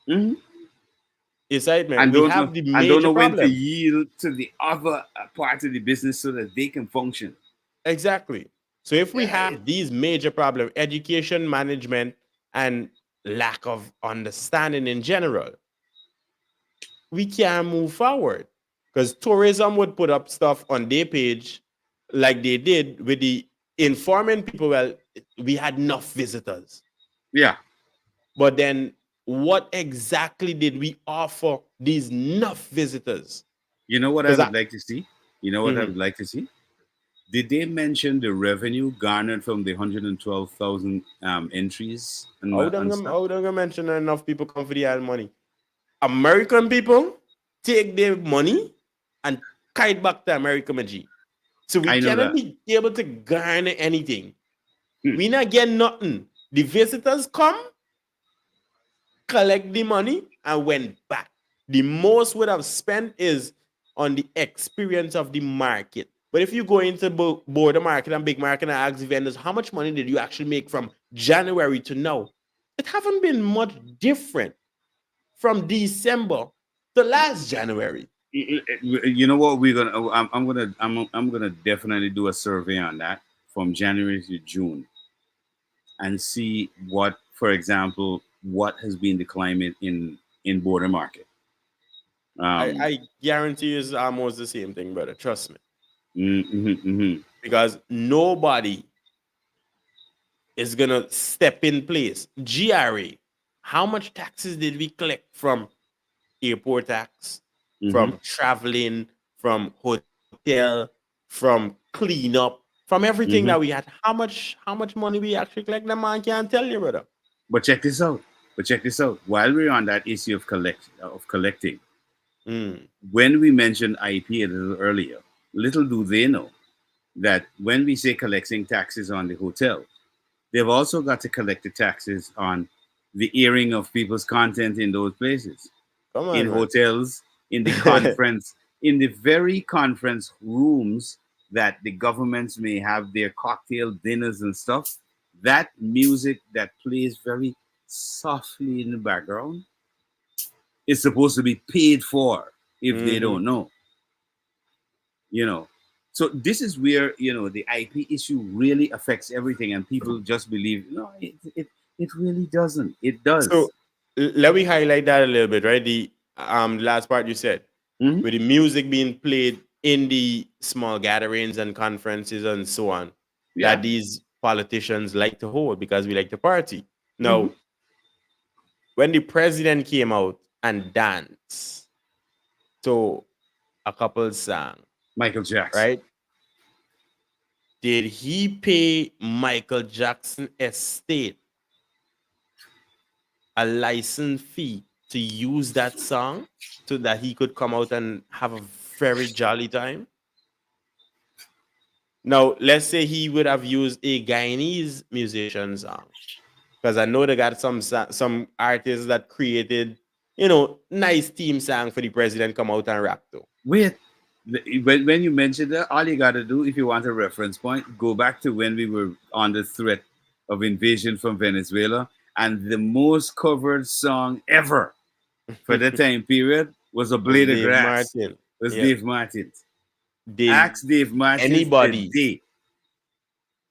Mhm. Excitement. And We don't know have the and don't major know when to problem. yield to the other part of the business so that they can function. Exactly. So if we Yeah, have these major problems, education, management, and lack of understanding in general, we can't move forward. Because tourism would put up stuff on their page like they did with the informing people, well, we had enough visitors. yeah. But then what exactly did we offer these enough visitors? You know what I Because would like to see? You know what I mhm. would like to see? Did they mention the revenue garnered from the 112,000 entries and stuff? How them gonna mention enough people come for the ad money? American people take their money and kite back to America, Maji. So we I know cannot that. be able to garner anything. Hmm. We not get nothing. The visitors come, collect the money, and went back. The most would have spent is on the experience of the market. But if you go into border market and big market and ask the vendors, how much money did you actually make from January to now? It haven't been much different from December to last January. You know what we're gonna? I'm gonna definitely do a survey on that from January to June and see what, for example, what has been the climate in border market. Um, I guarantee it's almost the same thing, brother. Trust me. mhm. Because nobody is gonna step in place. GRA, how much taxes did we collect from airport tax, from traveling, from hotel, from cleanup, from everything that we had? How much money we actually collect? The man can't tell you, brother. But check this out. But check this out. While we're on that issue of collecting, Mm. when we mentioned IP a little earlier, little do they know that when we say collecting taxes on the hotel, they've also got to collect the taxes on the airing of people's content in those places, Come in on, man. hotels, in the conference, in the very conference rooms that the governments may have their cocktail dinners and stuff. That music that plays very softly in the background is supposed to be paid for if they Hmm. don't know, you know. So this is where, the IP issue really affects everything, and people just believe, no, it really doesn't. It does. So let me highlight that a little bit, right? The last part you said, Mhm. with the music being played in the small gatherings and conferences and so on, that Yeah. these politicians like to hold because we like to party. Hmm. Now, when the president came out and danced to a couple song, Michael Jackson. right? Did he pay Michael Jackson estate a license fee to use that song so that he could come out and have a very jolly time? Now, let's say he would have used a Guyanese musician song, because I know they got some artists that created, nice theme song for the president come out and rap to. Wait, when you mentioned that, all you got to do, if you want a reference point, go back to when we were on the threat of invasion from Venezuela, and the most covered song ever for that time period was A Was Blade of Dave Grass. Martin. was Yeah. Dave Martin. Dave, Ask Dave Martin anybody. today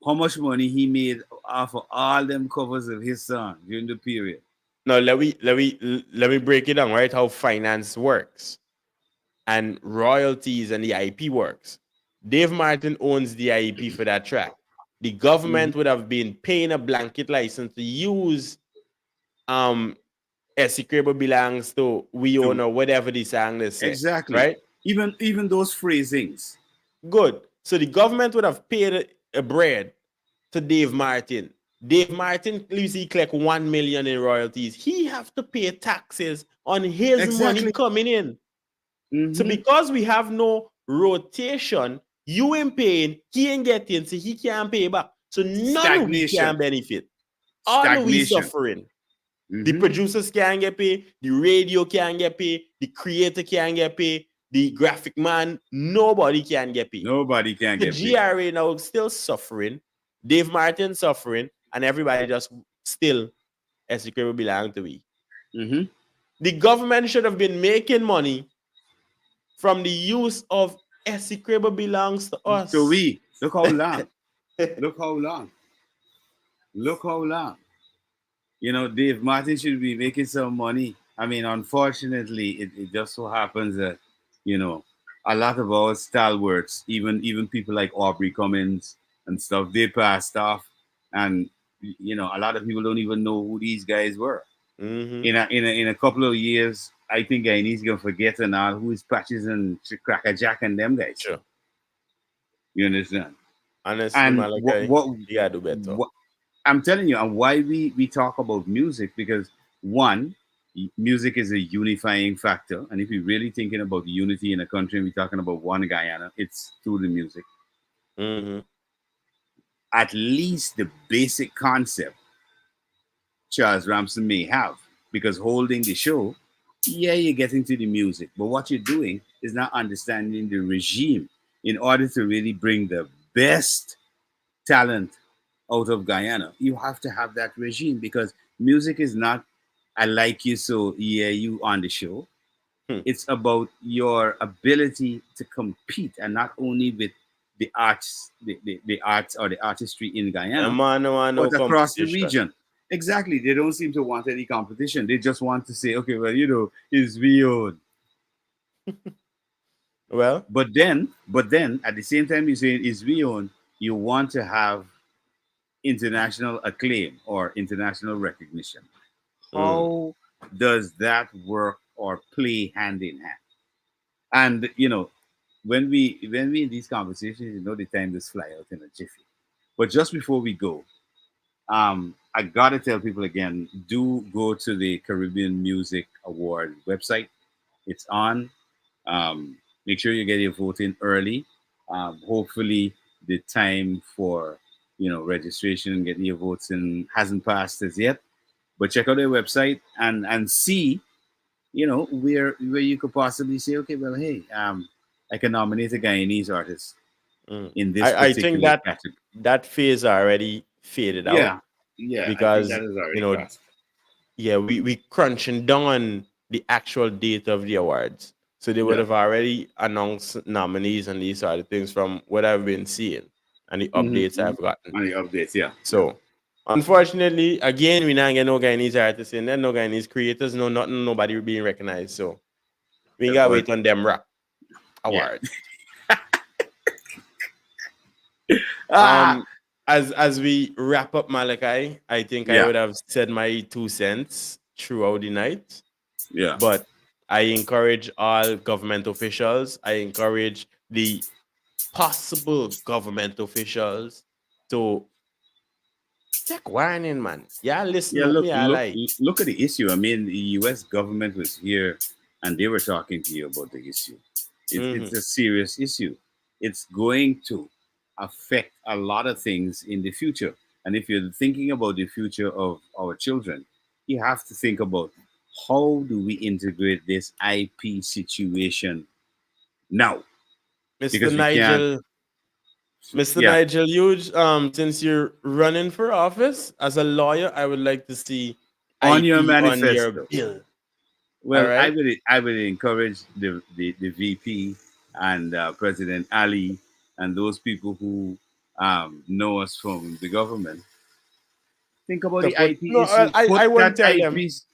how much money he made off of all them covers of his song during the period. No, let me break it down, right? How finance works and royalties and the IP works. Dave Martin owns the IP for that track. The government would have been paying a blanket license to use Execrable belongs to we own or whatever the song they say, Exactly. right? Even those phrasings. Good. So the government would have paid a bread to Dave Martin. Dave Martin, he collect 1 million in royalties. He have to pay taxes on his money Exactly. coming in. So because we have no rotation, you ain't paying, he ain't getting, so he can't pay back. So none of we can Stagnation. benefit. All of we Stagnation. suffering. The producers can't get paid, the radio can't get paid, the creator can't get paid, the graphic man, nobody can get paid. Nobody can The get paid. GRA now still suffering, Dave Martin suffering, and everybody just still execrable belong to we. The government should have been making money from the use of execrable belongs to us. So we look how long. Look how long. Look how long. You know, Dave Martin should be making some money. I mean, unfortunately, it just so happens that, you know, a lot of our stalwarts, even people like Aubrey Cummins and stuff, they passed off. And, you know, a lot of people don't even know who these guys were. In a couple of years, I think Guyanese gonna forget and all who is Patches and Cracker Jack and them guys. Sure. You understand? Honestly, And Malachi, what you gotta do better. I'm telling you, and why we talk about music, because one, music is a unifying factor. And if you're really thinking about unity in a country and we're talking about one Guyana, it's through the music. At least the basic concept Charles Ramson may have, because holding the show, yeah, you're getting to the music, but what you're doing is not understanding the regime in order to really bring the best talent out of Guyana. You have to have that regime, because music is not I like you, so yeah, you on the show. It's about your ability to compete, and not only with the arts, the arts or the artistry in Guyana, No but across the region. Exactly. They don't seem to want any competition. They just want to say, okay, well, you know, it's we own. Well, but then at the same time you say it's we own, you want to have international acclaim or international recognition. How does that work or play hand in hand? And you know, when we in these conversations, you know, the time just fly out in a jiffy. But just before we go, I gotta tell people again, do go to the Caribbean Music Award website. It's on. Make sure you get your vote in early. Hopefully, the time for registration and getting your votes in hasn't passed as yet. But check out their website and see, where you could possibly say, okay, well, hey, I can nominate a Guyanese artist in this I think particular category. that phase already faded out. Yeah, because I think that is already passed. we crunching down the actual date of the awards, so they would have already announced nominees and these sort of things from what I've been seeing and the updates I've gotten. And the updates, yeah. So unfortunately, again, we not get no Guyanese artists in there, no Guyanese creators, no nothing, nobody being recognized. So we gotta wait on them rap awards. As we wrap up, Malachi, I think I would have said my 2 cents throughout the night. Yeah. But I encourage all government officials, I encourage the possible government officials to take warning, man. Yeah, listen to me. Look at the issue. I mean, the U.S. government was here and they were talking to you about the issue. It's a serious issue. It's going to affect a lot of things in the future. And if you're thinking about the future of our children, you have to think about how do we integrate this IP situation now? Mr. Nigel Huge, since you're running for office as a lawyer, I would like to see on IP your manifesto. on your bill. Well, right. I would encourage the VP and President Ali and those people who know us from the government. Think about To the put IP no, issue. I Put won't that tell them. IPs.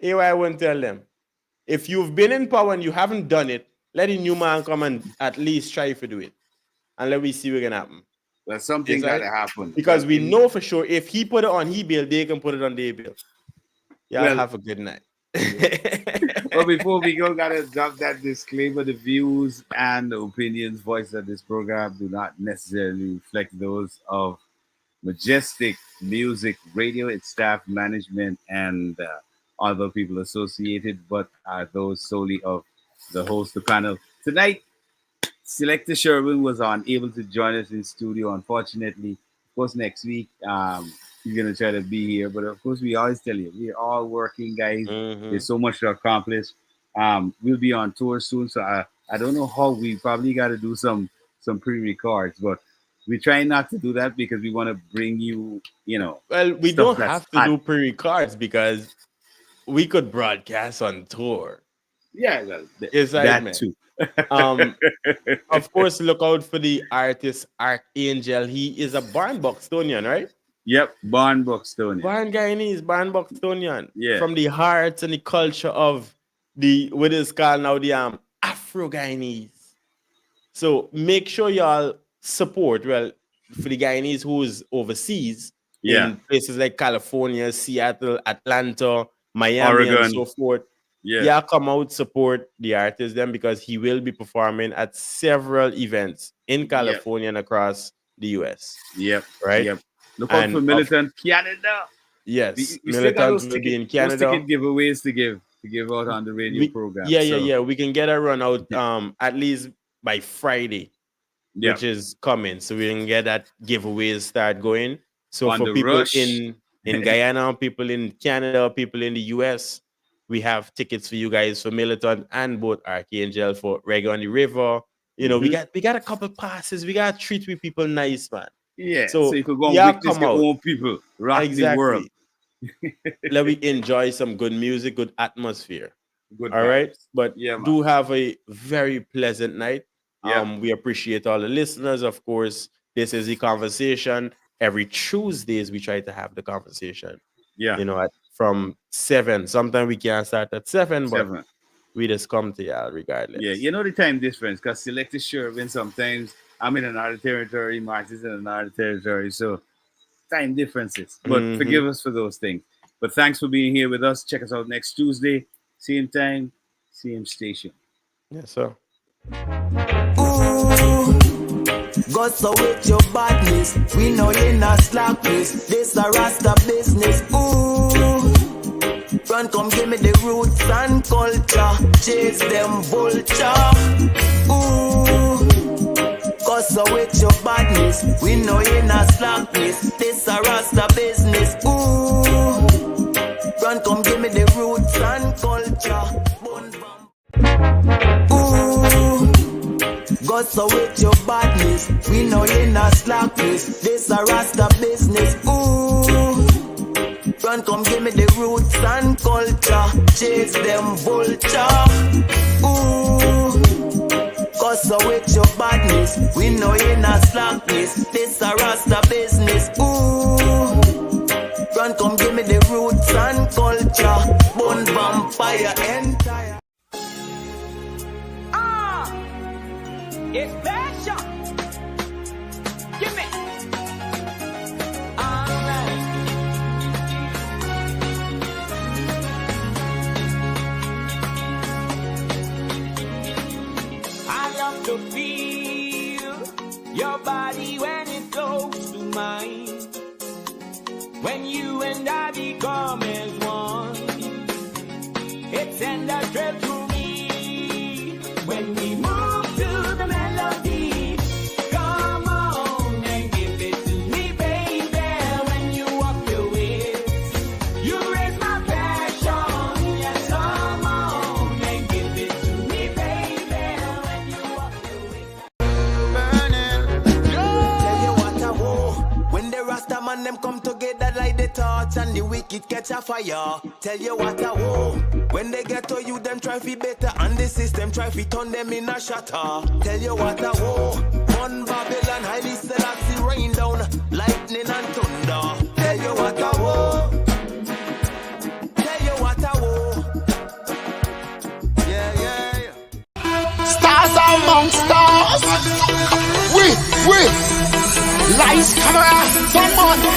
I won't tell them. If you've been in power and you haven't done it, let a new man come and at least try to do it, and let me see what's gonna happen. Well, something Yes, got right? to happen. Because Well, we know for sure if he put it on he bill, they can put it on their bill. Y'all well, have a good night. well, before we go, gotta drop that disclaimer: the views and the opinions voiced at this program do not necessarily reflect those of Majestic Music Radio, its staff, management, and other people associated, but are those solely of the host, the panel. Tonight, Selector Sherwin was unable to join us in studio, unfortunately. Of course, next week, he's going to try to be here. But of course, we always tell you, we're all working, guys. There's so much to accomplish. We'll be on tour soon, so I don't know how. We probably got to do some pre-records, but we try not to do that because we want to bring you, Well, we stuff don't that's have to hot. do pre-records because we could broadcast on tour. Yeah, well, Yes, I that admit. too. Of course, look out for the artist Archangel. He is a Barn Buxtonian, right? Yep, Barn Buxtonian. Barn Guyanese, Barn Buxtonian. Yeah. From the heart and the culture of what is called now the Afro Guyanese. So make sure y'all support. Well, for the Guyanese who's overseas in places like California, Seattle, Atlanta, Miami, Oregon, and so forth. Yeah, come out, support the artist then because he will be performing at several events in California and across the US. Yep. Right? Yep. Look out for Militant Canada. Yes. We still got those will be in those Canada. ticket giveaways to give out on the radio program. Yeah. We can get a run out at least by Friday, which is coming. So we can get that giveaways start going. So on for people rush. in Guyana, people in Canada, people in the US, we have tickets for you guys for Militant and both Archangel for Reggae on the River. You know, we got a couple passes. We got to treat we people nice, man. Yeah, so you could go and witness your own people rock the world. Let me enjoy some good music, good atmosphere. Good all vibes. Right? But yeah, do have a very pleasant night. Yeah. We appreciate all the listeners. Of course, this is the conversation. Every Tuesdays, we try to have the conversation. Yeah. You know, from 7. Sometimes we can't start at 7, but we just come to y'all regardless. Yeah, you know the time difference because Selector Sherwin sometimes I'm in another territory, Mark is in another territory, so time differences. But forgive us for those things. But thanks for being here with us. Check us out next Tuesday, same time, same station. Yes, sir. Ooh, go so with your badness. We know you're not slackness. This a Rasta business. Ooh, run, come give me the roots and culture. Chase them vulture. Ooh, go so with your badness. We know you're not slackness. This a Rasta business. Ooh, run, come give me the roots and culture. Ooh, go so with your badness. We know you're not slackness. This a Rasta business. Ooh, run, come give me the roots and culture. Chase them vulture. Ooh, go so with your badness. We know you're not slackness. This a Rasta business. Ooh, run, come give me the roots and culture. Bun vampire entire. It's passion. Give me. Alright. I love to feel your body when it's close to mine. When you and I become as one, it sends a thrill to me when we move to the melody. Come on and give it to me, baby. When you walk your ways, you raise my passion. Yes, come on and give it to me, baby. When you walk your ways, burning. Tell you what I want. When the Rasta man them come together like they thought. watch and the wicked catch a fire. Tell you what I woe. When they get to you, them try fi better, and the system try fi turn them in a shatter. Tell you what I woe. One Babylon, highly Selassie rain down, lightning and thunder. Tell you what I woe. Tell you what I woe. Yeah, yeah, yeah. Stars among stars. We. Lights, camera, someone.